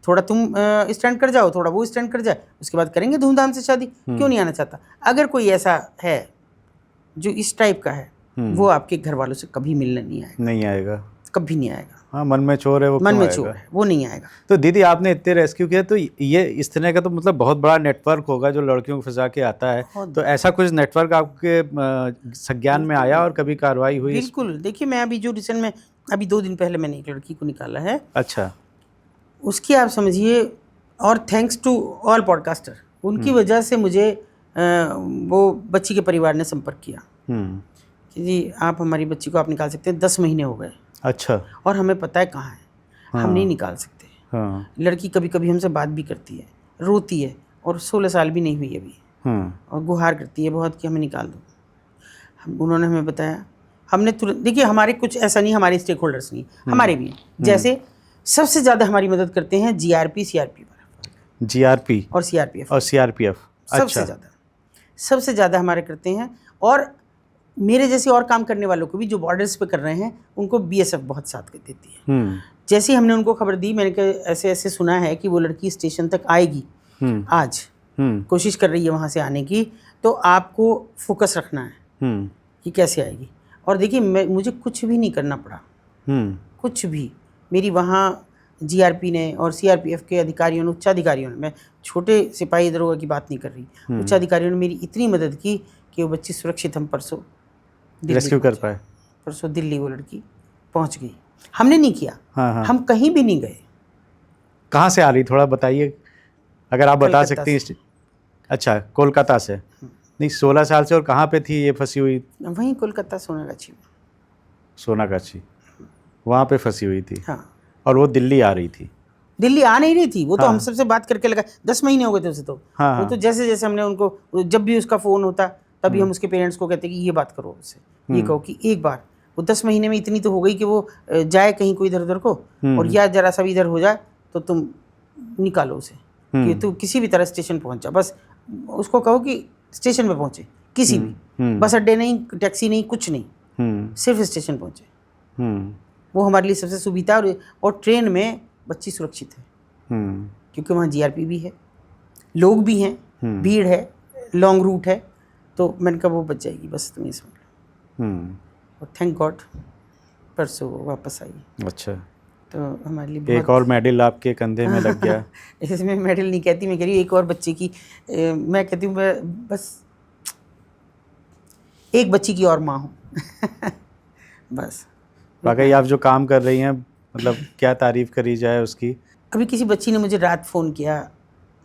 थोड़ा तुम स्टैंड कर जाओ, थोड़ा वो स्टैंड कर जाए, उसके बाद करेंगे धूमधाम से शादी, क्यों नहीं आना चाहता। अगर कोई ऐसा है जो इस टाइप का है, वो आपके घर वालों से कभी मिलने नहीं आएगा, कभी नहीं आएगा। हाँ, मन में चोर है वो, मन में चोर है वो नहीं आएगा। तो दीदी आपने इतने रेस्क्यू किया, तो ये इस तरह का तो मतलब बहुत बड़ा नेटवर्क होगा जो लड़कियों को फंसा के आता है, तो ऐसा कुछ नेटवर्क आपके संज्ञान में आया और कभी कार्रवाई हुई? बिल्कुल। देखिए, मैं अभी जो रिसेंट में अभी 2 दिन पहले मैंने एक लड़की को निकाला है। अच्छा। उसकी आप समझिए, और थैंक्स टू ऑल पॉडकास्टर, उनकी वजह से मुझे वो बच्ची के परिवार ने संपर्क किया कि जी आप हमारी बच्ची को आप निकाल सकते हैं, 10 महीने हो गए। अच्छा। और हमें पता है कहाँ है, हम नहीं निकाल सकते। लड़की कभी कभी हमसे बात भी करती है, रोती है, और 16 साल भी नहीं हुई अभी, और गुहार करती है बहुत कि हमें निकाल दो। उन्होंने हमें बताया, हमने तुरंत, देखिए हमारे कुछ ऐसा नहीं, हमारे स्टेक होल्डर्स नहीं, हमारे भी जैसे सबसे ज़्यादा हमारी मदद करते हैं जीआरपी और सीआरपीएफ सबसे ज़्यादा हमारे करते हैं। और मेरे जैसे और काम करने वालों को भी, जो बॉर्डर्स पे कर रहे हैं, उनको बीएसएफ बहुत साथ देती है। जैसे ही हमने उनको खबर दी, मैंने कहा ऐसे ऐसे सुना है कि वो लड़की स्टेशन तक आएगी आज, कोशिश कर रही है वहाँ से आने की, तो आपको फोकस रखना है कि कैसे आएगी। और देखिए मुझे कुछ भी नहीं करना पड़ा, कुछ भी। मेरी वहाँ जीआरपी ने और सीआरपीएफ के अधिकारियों ने, उच्चाधिकारियों ने, मैं छोटे सिपाही दरोगा की बात नहीं कर रही, उच्चाधिकारियों ने मेरी इतनी मदद की कि वो बच्ची सुरक्षित हम परसों रेस्क्यू कर पाए। परसों दिल्ली वो लड़की पहुँच गई। हमने नहीं किया, हाँ। हम कहीं भी नहीं गए। कहाँ से आ रही, थोड़ा बताइए अगर आप बता सकती हैं। अच्छा, कोलकाता से। नहीं, 16 साल से। और कहाँ पे थी ये फंसी हुई? वहीं कोलकाता सोनागाछी में। सोनागाछी, वहाँ पे फंसी हुई थी। हाँ। और वो दिल्ली आ रही थी? दिल्ली आ नहीं रही थी, वो तो हाँ। हम सबसे बात करके लगा, 10 महीने हो गए थे उसे तो। हाँ, वो तो जैसे जैसे हमने उनको, जब भी उसका फ़ोन होता तभी हम उसके पेरेंट्स को कहते कि ये बात करो उससे, ये कहो कि एक बार। वो 10 महीने में इतनी तो हो गई कि वो जाए कहीं कोई इधर उधर को, और या जरा सा भी इधर हो जाए तो तुम निकालो उसे कि तू किसी भी तरह स्टेशन पहुंच जा। बस उसको कहो कि स्टेशन पे पहुंचे, किसी भी बस अड्डे नहीं, टैक्सी नहीं, कुछ नहीं, सिर्फ स्टेशन पहुंचे। वो हमारे लिए सबसे सुविधा। और ट्रेन में बच्ची सुरक्षित है क्योंकि वहाँ जीआरपी भी है, लोग भी हैं, भीड़ है, लॉन्ग रूट है, तो मैंने कहा वो बच जाएगी, बस तुम ये समझ लो। और थैंक गॉड परसों वापस आई। अच्छा, तो हमारे लिए एक और मेडल आपके कंधे में लग गया। इसमें मेडल नहीं कहती, मैं कह रही हूँ एक और बच्चे की, मैं कहती हूँ बस एक बच्ची की और माँ हूँ। बस। वाकई आप जो काम कर रही हैं, मतलब क्या तारीफ़ करी जाए उसकी। अभी किसी बच्ची ने मुझे रात फ़ोन किया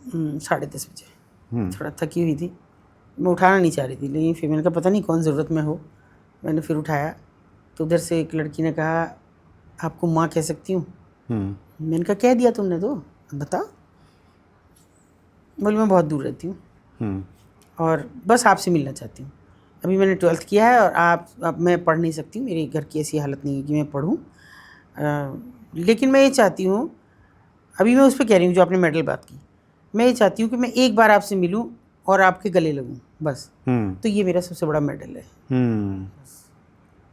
10:30 बजे, थोड़ा थकी हुई थी, मैं उठाना नहीं चाह रही थी, लेकिन फिर मैंने कहा पता नहीं कौन ज़रूरत में हो, मैंने फिर उठाया तो उधर से एक लड़की ने कहा आपको माँ कह सकती हूँ? मैंने कहा कह दिया तुमने तो, बता। बोली मैं बहुत दूर रहती हूँ और बस आपसे मिलना चाहती हूँ। अभी मैंने 12th किया है और अब मैं पढ़ नहीं सकती हूँ, मेरी घर की ऐसी हालत नहीं है कि मैं पढ़ूँ, लेकिन मैं ये चाहती हूँ, अभी मैं उस पर कह रही हूँ जो आपने मेडल बात की, मैं ये चाहती हूँ कि मैं एक बार आपसे मिलूँ और आपके गले लगूँ, बस। तो ये मेरा सबसे बड़ा मेडल है।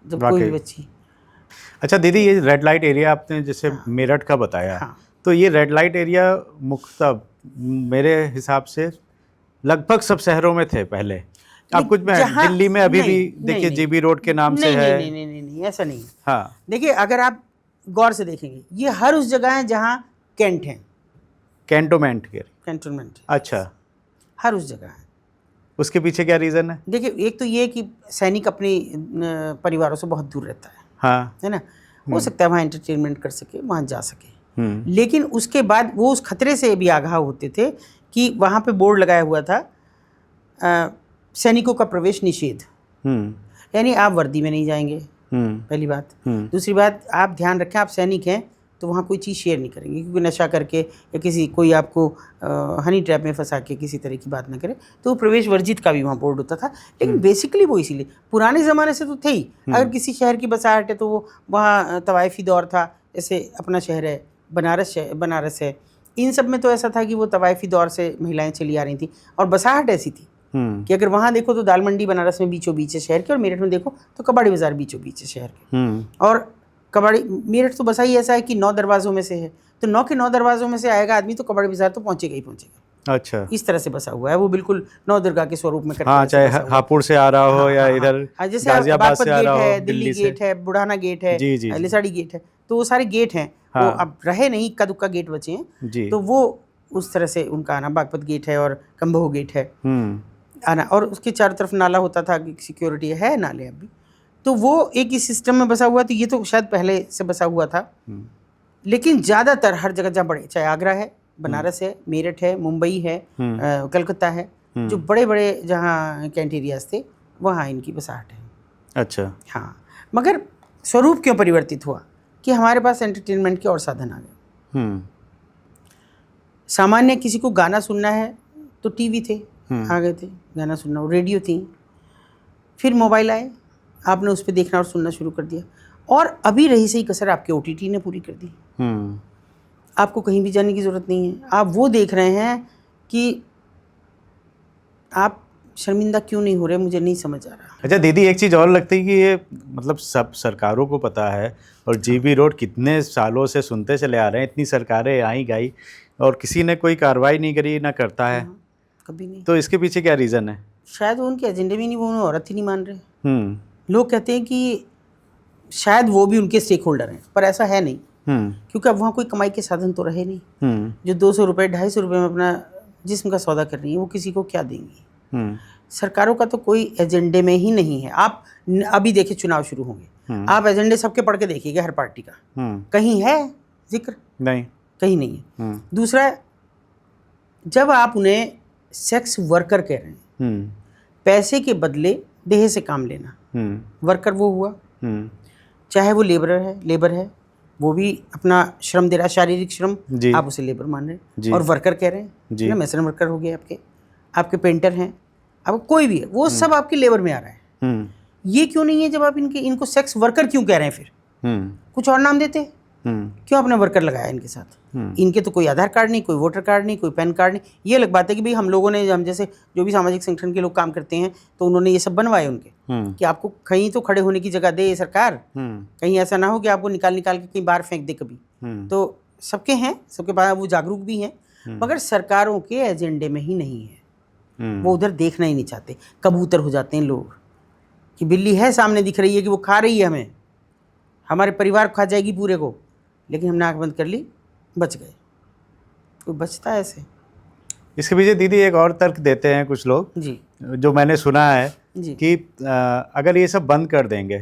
जब कोई भी बच्ची। अच्छा दीदी, ये रेड लाइट एरिया आपने जैसे मेरठ का बताया, तो ये रेड लाइट एरिया मुख्तब मेरे हिसाब से लगभग सब शहरों में थे पहले। अब कुछ में दिल्ली में अभी भी देखिए जीबी रोड के नाम से है। नहीं ऐसा नहीं है। हाँ, देखिए अगर आप गौर से देखेंगे, ये हर उस जगह है जहाँ कैंट है, कैंटोनमेंट। अच्छा, हर उस जगह है। उसके पीछे क्या रीज़न है? देखिए एक तो ये कि सैनिक अपने परिवारों से बहुत दूर रहता है, हाँ, है ना, हो सकता है वहाँ एंटरटेनमेंट कर सके, वहाँ जा सके, लेकिन उसके बाद वो उस खतरे से भी आगाह होते थे कि वहाँ पे बोर्ड लगाया हुआ था सैनिकों का प्रवेश निषेध, यानी आप वर्दी में नहीं जाएंगे, पहली बात। दूसरी बात, आप ध्यान रखें आप सैनिक हैं तो वहाँ कोई चीज़ शेयर नहीं करेंगे, क्योंकि नशा करके या कोई आपको हनी ट्रैप में फंसा के किसी तरह की बात ना करे, तो प्रवेश वर्जित का भी वहाँ बोर्ड होता था। लेकिन बेसिकली वो इसीलिए, पुराने ज़माने से तो थे ही। अगर किसी शहर की बसाहट है तो वो वहाँ तवाइफी दौर था, जैसे अपना शहर है बनारस है, इन सब में तो ऐसा था कि वो तवाइफी दौर से महिलाएं चली आ रही थी, और बसाहट ऐसी थी कि अगर वहाँ देखो तो दाल मंडी बनारस में बीचों बीच है शहर के, और मेरठ में देखो तो कबाड़ी बाज़ार बीचों बीच है शहर के। और कबाड़ी मेरठ तो बसा ही ऐसा है कि 9 दरवाज़ों में से है, तो 9 के 9 दरवाज़ों में से आएगा आदमी तो कबाड़ी बाज़ार तो पहुँचेगा ही पहुँचेगा। अच्छा, इस तरह से बसा हुआ है वो, बिल्कुल 9 दुर्गा के स्वरूप में। हाँ, चाहे हापुड़ से आ रहा हो या इधर गाजियाबाद से आ रहा हो, दिल्ली गेट है, बुढ़ाना गेट है, लिसाड़ी गेट है, तो वो सारे गेट हैं। वो अब रहे नहीं, इक्का दुक्का गेट बचे हैं, तो वो उस तरह से उनका आना। बागपत गेट है और कम्बोह गेट है आना, और उसके चारों तरफ नाला होता था, सिक्योरिटी है नाले अभी, तो वो एक ही सिस्टम में बसा हुआ। तो ये तो शायद पहले से बसा हुआ था, लेकिन ज़्यादातर हर जगह जहाँ बड़े, चाहे आगरा है, बनारस है, मेरठ है, मुंबई है, कलकत्ता है, जो बड़े बड़े जहाँ कैंट एरियाज थे वहाँ इनकी बसाहट है। अच्छा, हाँ, मगर स्वरूप क्यों परिवर्तित हुआ कि हमारे पास एंटरटेनमेंट के और साधन आ गए। सामान्य किसी को गाना सुनना है तो टीवी थे, आ गए थे गाना सुनना, रेडियो थी, फिर मोबाइल आए, आपने उस पर देखना और सुनना शुरू कर दिया, और अभी रही सही कसर आपके OTT ने पूरी कर दी। आपको कहीं भी जाने की ज़रूरत नहीं है, आप वो देख रहे हैं कि आप शर्मिंदा क्यों नहीं हो रहे, मुझे नहीं समझ आ रहा। अच्छा दीदी, एक चीज़ और लगती है कि ये मतलब सब सरकारों को पता है, और जीबी रोड कितने सालों से सुनते चले आ रहे हैं, इतनी सरकारें आई गई और किसी ने कोई कार्रवाई नहीं करी, ना करता है। कभी नहीं। तो इसके पीछे क्या रीज़न है? शायद वो उनके एजेंडे में नहीं, वो उन्हें औरत ही नहीं मान रहे। हम्म लोग कहते हैं कि शायद वो भी उनके स्टेक होल्डर हैं, पर ऐसा है नहीं, क्योंकि अब वहाँ कोई कमाई के साधन तो रहे नहीं। जो 200 रुपये 250 रुपये में अपना जिस्म का सौदा कर रही है, वो किसी को क्या देंगी? सरकारों का तो कोई एजेंडे में ही नहीं है। आप अभी देखिए, चुनाव शुरू होंगे, आप एजेंडे सबके पढ़ के देखिएगा, हर पार्टी का कहीं है जिक्र? नहीं, कहीं नहीं है। दूसरा, जब आप उन्हें सेक्स वर्कर कह रहे हैं, पैसे के बदले देह से काम लेना, वर्कर वो हुआ, चाहे वो लेबर है, वो भी अपना श्रम दे रहा है, शारीरिक श्रम, आप उसे लेबर मान रहे हैं, और वर्कर कह रहे हैं ना, मैसन वर्कर हो गए आपके पेंटर हैं, अब कोई भी है, वो सब आपके लेबर में आ रहा है। ये क्यों नहीं है? जब आप इनको सेक्स वर्कर क्यों कह रहे हैं? फिर कुछ और नाम देते, क्यों आपने वर्कर लगाया इनके साथ? इनके तो कोई आधार कार्ड नहीं, कोई वोटर कार्ड नहीं, कोई पैन कार्ड नहीं। ये अलग बात है कि भाई हम लोगों ने, हम जैसे जो भी सामाजिक संगठन के लोग काम करते हैं, तो उन्होंने ये सब बनवाए उनके, कि आपको कहीं तो खड़े होने की जगह दे सरकार, कहीं ऐसा ना हो कि आपको निकाल के कहीं बाहर फेंक दे कभी। तो सबके हैं, सबके पास, वो जागरूक भी हैं, मगर सरकारों के एजेंडे में ही नहीं है। वो उधर देखना ही नहीं चाहते। कबूतर हो जाते हैं लोग कि बिल्ली है सामने दिख रही है कि वो खा रही है हमें, हमारे परिवार को खा जाएगी पूरे को, लेकिन हमने आँख बंद कर ली, बच गए। कोई बचता है ऐसे? इसके पीछे दीदी एक और तर्क देते हैं कुछ लोग जी, जो मैंने सुना है कि अगर ये सब बंद कर देंगे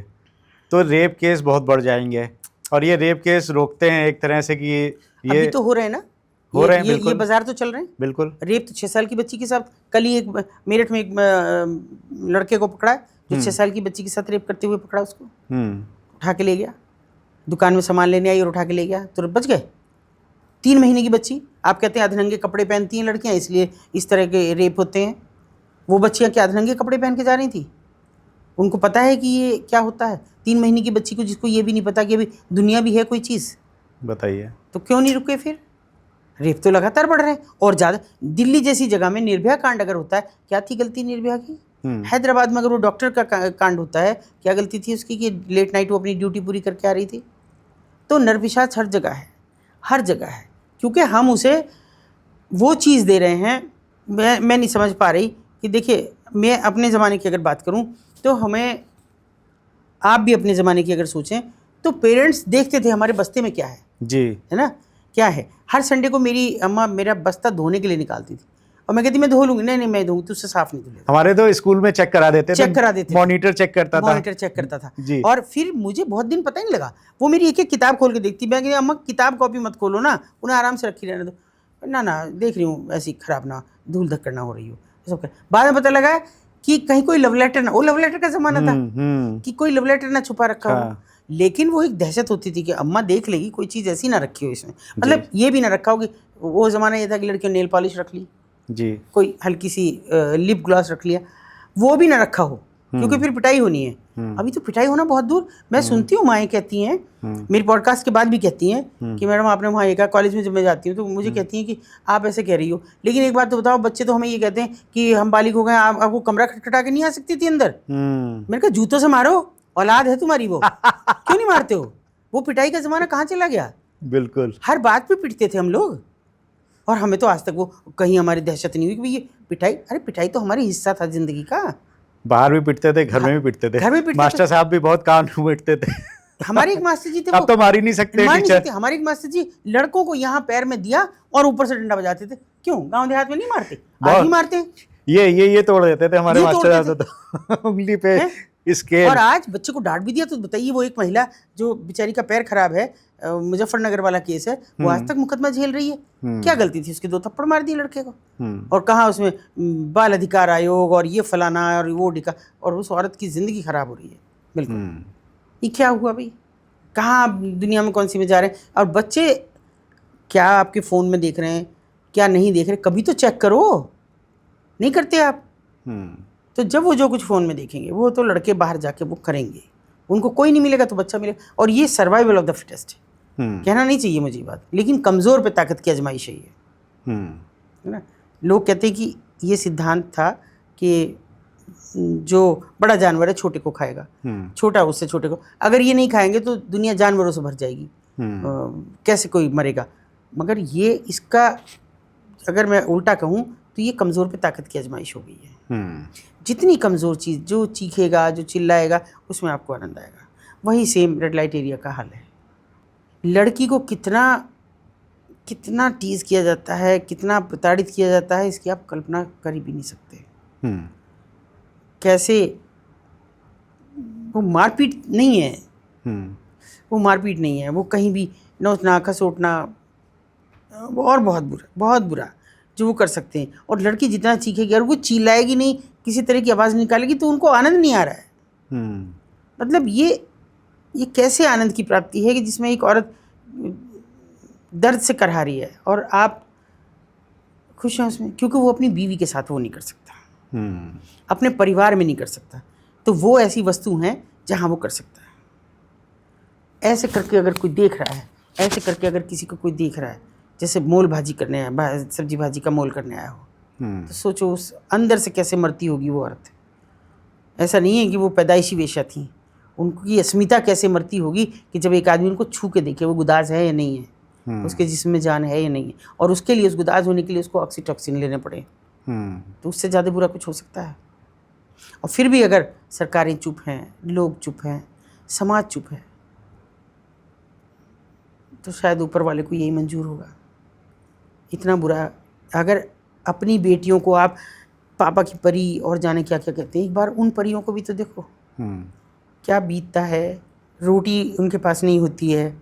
तो रेप केस बहुत बढ़ जाएंगे, और ये रेप केस रोकते हैं एक तरह से कि ये अभी तो हो रहे हैं ना, हो रहे हैं, ये बाजार तो चल रहे हैं। बिल्कुल। रेप तो 6 साल की बच्ची के साथ, कल ही एक मेरठ में एक लड़के को पकड़ा है जो 6 साल की बच्ची के साथ रेप करते हुए पकड़ा, उसको उठा के ले गया, दुकान में सामान लेने आई और उठा के ले गया, तो बच गए। 3 महीने की बच्ची, आप कहते हैं अधनंगे कपड़े पहनती हैं लड़कियां, इसलिए इस तरह के रेप होते हैं। वो बच्चियां क्या अधनंगे कपड़े पहन के जा रही थी? उनको पता है कि ये क्या होता है? 3 महीने की बच्ची को, जिसको ये भी नहीं पता कि अभी दुनिया भी है कोई चीज़, बताइए, तो क्यों नहीं रुके फिर? रेप तो लगातार बढ़ रहे हैं, और ज़्यादा। दिल्ली जैसी जगह में निर्भया कांड अगर होता है, क्या थी गलती निर्भया की? हैदराबाद में अगर वो डॉक्टर का कांड होता है, क्या गलती थी उसकी कि लेट नाइट वो अपनी ड्यूटी पूरी करके आ रही थी? तो नरपिशाच हर जगह है, हर जगह है, क्योंकि हम उसे वो चीज़ दे रहे हैं। मैं नहीं समझ पा रही कि देखिए, मैं अपने ज़माने की अगर बात करूं, तो हमें, आप भी अपने ज़माने की अगर सोचें, तो पेरेंट्स देखते थे हमारे बस्ते में क्या है, जी, है ना, क्या है। हर संडे को मेरी अम्मा मेरा बस्ता धोने के लिए निकालती थी, और मैं कहती मैं धो लूँगी, नहीं मैं धोऊँ, तुझसे साफ नहीं धुलेगा। हमारे तो स्कूल में चेक करा देते, मॉनिटर चेक करता था जी। और फिर मुझे बहुत दिन पता ही नहीं लगा, वो मेरी एक एक किताब खोल के देखती, मैं कहती अम्मा किताब कॉपी मत खोलो ना, उन्हें आराम से रखी रहने दो। ना देख रही हूँ ऐसी खराब ना, धूल धक्कड़ ना हो रही हो, सब। बाद में पता लगा कि कहीं कोई लव लेटर ना, वो लव लेटर का ज़माना था, कि कोई लव लेटर ना छुपा रखा हो। लेकिन वो एक दहशत होती थी कि अम्मा देख लेगी, कोई चीज़ ऐसी ना रखी हो इसमें, मतलब ये भी ना रखा हो कि, वो ज़माना ये था कि लड़कियों नेल पॉलिश रख ली जी, कोई हल्की सी लिप ग्लॉस रख लिया, वो भी ना रखा हो, क्योंकि फिर पिटाई होनी है। अभी तो पिटाई होना बहुत दूर। मैं सुनती हूँ माएँ कहती हैं, मेरी पॉडकास्ट के बाद भी कहती हैं कि मैडम आपने वहाँ ये कहा। कॉलेज में जब मैं जाती हूँ तो मुझे कहती हैं कि आप ऐसे कह रही हो, लेकिन एक बात तो बताओ, बच्चे तो हमें ये कहते हैं कि हम बालिग हो गए, आपको कमरा खटखटा के नहीं आ सकती थी अंदर। मैंने कहा जूतों से मारो, औलाद है तुम्हारी वो, क्यों नहीं मारते हो? वो पिटाई का ज़माना कहाँ चला गया? बिल्कुल, हर बात पे पिटते थे हम लोग, और हमें तो आज तक वो कहीं हमारी दहशत नहीं हुई कि ये पिटाई, अरे पिटाई तो हमारी हिस्सा था ज़िंदगी का। बाहर भी पिटते थे, घर में भी पिटते थे, घर में पिटते मास्टर साहब भी बहुत कान पिटते थे। हमारी एक मास्टर जी थे, अब तो मार ही नहीं सकते टीचर। हमारी एक मास्टर जी लड़कों को यहाँ पैर में दिया और ऊपर से डंडा बजाते थे। क्यों गांव देहात में नहीं मारते? आज ही मारते हैं। ये तोड़ देते थे हमारे मास्टर साहब तो उंगली पे स्केल। और आज बच्चे को डांट भी दिया तो बताइए, वो एक महिला जो बेचारी का पैर खराब है, मुजफ्फरनगर वाला केस है, वो आज तक मुकदमा झेल रही है। क्या गलती थी उसके? 2 थप्पड़ मार दिए लड़के को, और कहा उसमें बाल अधिकार आयोग और ये फलाना और वो डिका, और उस औरत की ज़िंदगी खराब हो रही है। बिल्कुल, ये क्या हुआ भाई? कहाँ दुनिया में कौन सी में जा रहे हैं? और बच्चे क्या आपके फ़ोन में देख रहे हैं, क्या नहीं देख रहे, कभी तो चेक करो, नहीं करते आप। तो जब वो जो कुछ फ़ोन में देखेंगे, वो तो लड़के बाहर जाके वो करेंगे, उनको कोई नहीं मिलेगा तो बच्चा मिलेगा। और ये सर्वाइवल ऑफ द फिटेस्ट है, कहना नहीं चाहिए मुझे बात, लेकिन कमज़ोर पे ताकत की आजमाइश है ये, है ना। लोग कहते हैं कि ये सिद्धांत था कि जो बड़ा जानवर है छोटे को खाएगा, छोटा उससे छोटे को। अगर ये नहीं खाएंगे तो दुनिया जानवरों से भर जाएगी, कैसे कोई मरेगा। मगर ये इसका अगर मैं उल्टा कहूँ तो ये कमज़ोर पे ताकत की आजमाइश हो गई है। जितनी कमज़ोर चीज़, जो चीखेगा, जो चिल्लाएगा, उसमें आपको आनंद आएगा। वही सेम रेड लाइट एरिया का हाल है। लड़की को कितना कितना टीज़ किया जाता है, कितना प्रताड़ित किया जाता है, इसकी आप कल्पना कर भी नहीं सकते। कैसे वो मारपीट नहीं है, वो मारपीट नहीं है, वो कहीं भी नोचना खसोटना और बहुत बुरा जो वो कर सकते हैं। और लड़की जितना चीखेगी और वो चिल्लाएगी नहीं, किसी तरह की आवाज़ निकालेगी, तो उनको आनंद नहीं आ रहा है। मतलब ये कैसे आनंद की प्राप्ति है कि जिसमें एक औरत दर्द से करहा रही है और आप खुश हैं उसमें, क्योंकि वो अपनी बीवी के साथ वो नहीं कर सकता, अपने परिवार में नहीं कर सकता। तो वो ऐसी वस्तु हैं जहाँ वो कर सकता है। ऐसे करके अगर कोई देख रहा है, ऐसे करके अगर किसी को कोई देख रहा है, जैसे मोल भाजी करने आया, सब्जी भाजी का मोल करने आया हो, तो सोचो उस अंदर से कैसे मरती होगी वो औरत। ऐसा नहीं है कि वो पैदाइशी वेश्या थी, उनकी अस्मिता कैसे मरती होगी कि जब एक आदमी उनको छू के देखे वो गुदाज है या नहीं है, उसके जिस्म में जान है या नहीं है, और उसके लिए, उस गुदाज होने के लिए उसको ऑक्सीटॉक्सिन लेने पड़े। तो उससे ज़्यादा बुरा कुछ हो सकता है? और फिर भी अगर सरकारें चुप हैं, लोग चुप हैं, समाज चुप है, तो शायद ऊपर वाले को यही मंजूर होगा। इतना बुरा। अगर अपनी बेटियों को आप पापा की परी और जाने क्या क्या कहते हैं, एक बार उन परियों को भी तो देखो क्या बीतता है। रोटी उनके पास नहीं होती है,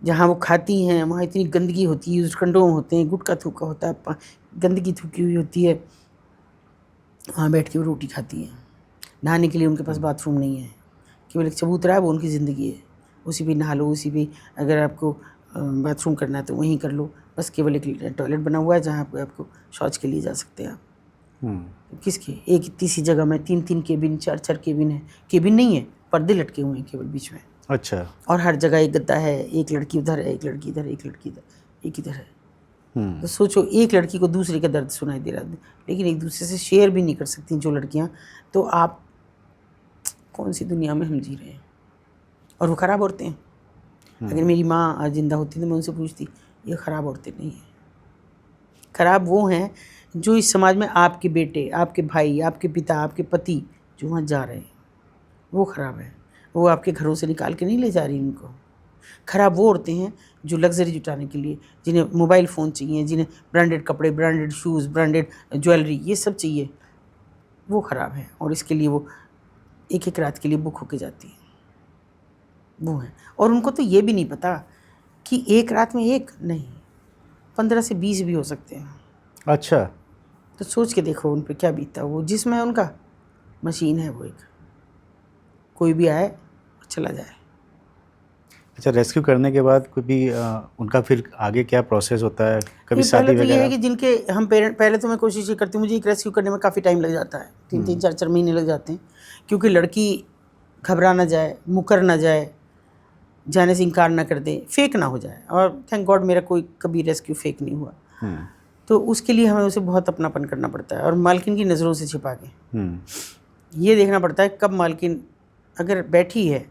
जहाँ वो खाती हैं वहाँ इतनी गंदगी होती है, कंडोम होते हैं, गुटखा थूका होता है, गंदगी थूकी हुई होती है, वहाँ बैठ के वो रोटी खाती हैं। नहाने के लिए उनके पास बाथरूम नहीं है, केवल एक चबूतरा है, वो उनकी ज़िंदगी है, उसी पे नहा लो, उसी पे अगर आपको बाथरूम करना है तो वहीं कर लो। बस केवल एक टॉयलेट बना हुआ है जहाँ पे आपको शौच के लिए जा सकते हैं आप। तो किसके? एक इतनी सी जगह में 3-3 केबिन, 4-4 केबिन है। केबिन नहीं है, पर्दे लटके हुए हैं केवल बीच में। अच्छा। और हर जगह एक गद्दा है, एक लड़की उधर है, एक लड़की इधर, एक लड़की इधर, एक इधर है। तो सोचो, एक लड़की को दूसरे का दर्द सुनाई दे रहा है, लेकिन एक दूसरे से शेयर भी नहीं कर सकती जो लड़कियाँ। तो आप कौन सी दुनिया में हम जी रहे हैं? और वो ख़राब औरतें हैं। अगर मेरी माँ आज जिंदा होती तो मैं उनसे पूछती, ये ख़राब औरतें नहीं हैं। ख़राब वो हैं जो इस समाज में आपके बेटे, आपके भाई, आपके पिता, आपके पति जो वहाँ जा रहे हैं, वो ख़राब है। वो आपके घरों से निकाल के नहीं ले जा रही उनको। ख़राब वो औरतें हैं जो लग्जरी जुटाने के लिए, जिन्हें मोबाइल फ़ोन चाहिए, जिन्हें ब्रांडेड कपड़े, ब्रांडेड शूज़, ब्रांडेड ज्वेलरी, ये सब चाहिए, वो ख़राब है। और इसके लिए वो एक एक रात के लिए बुक होके जाती है, वो है। और उनको तो ये भी नहीं पता कि एक रात में एक नहीं, 15 से 20 भी हो सकते हैं। अच्छा। तो सोच के देखो उन पर क्या बीतता। वो जिस्म है उनका, मशीन है वो एक, कोई भी आए चला जाए। अच्छा, रेस्क्यू करने के बाद कोई भी उनका फिर आगे क्या प्रोसेस होता है? कभी शादी पहले तो ये है वगैरह? कि जिनके हम पेरेंट, पहले तो मैं कोशिश ये करती हूँ, मुझे एक रेस्क्यू करने में काफ़ी टाइम लग जाता है, 3-3, 4-4 महीने लग जाते हैं, क्योंकि लड़की घबरा ना जाए, मुकर ना जाए, जाने से इनकार ना कर दे, फेक ना हो जाए। और थैंक गॉड मेरा कोई कभी रेस्क्यू फेक नहीं हुआ। तो उसके लिए हमें उसे बहुत अपनापन करना पड़ता है, और मालकिन की नज़रों से छिपा के ये देखना पड़ता है कब मालकिन अगर बैठी है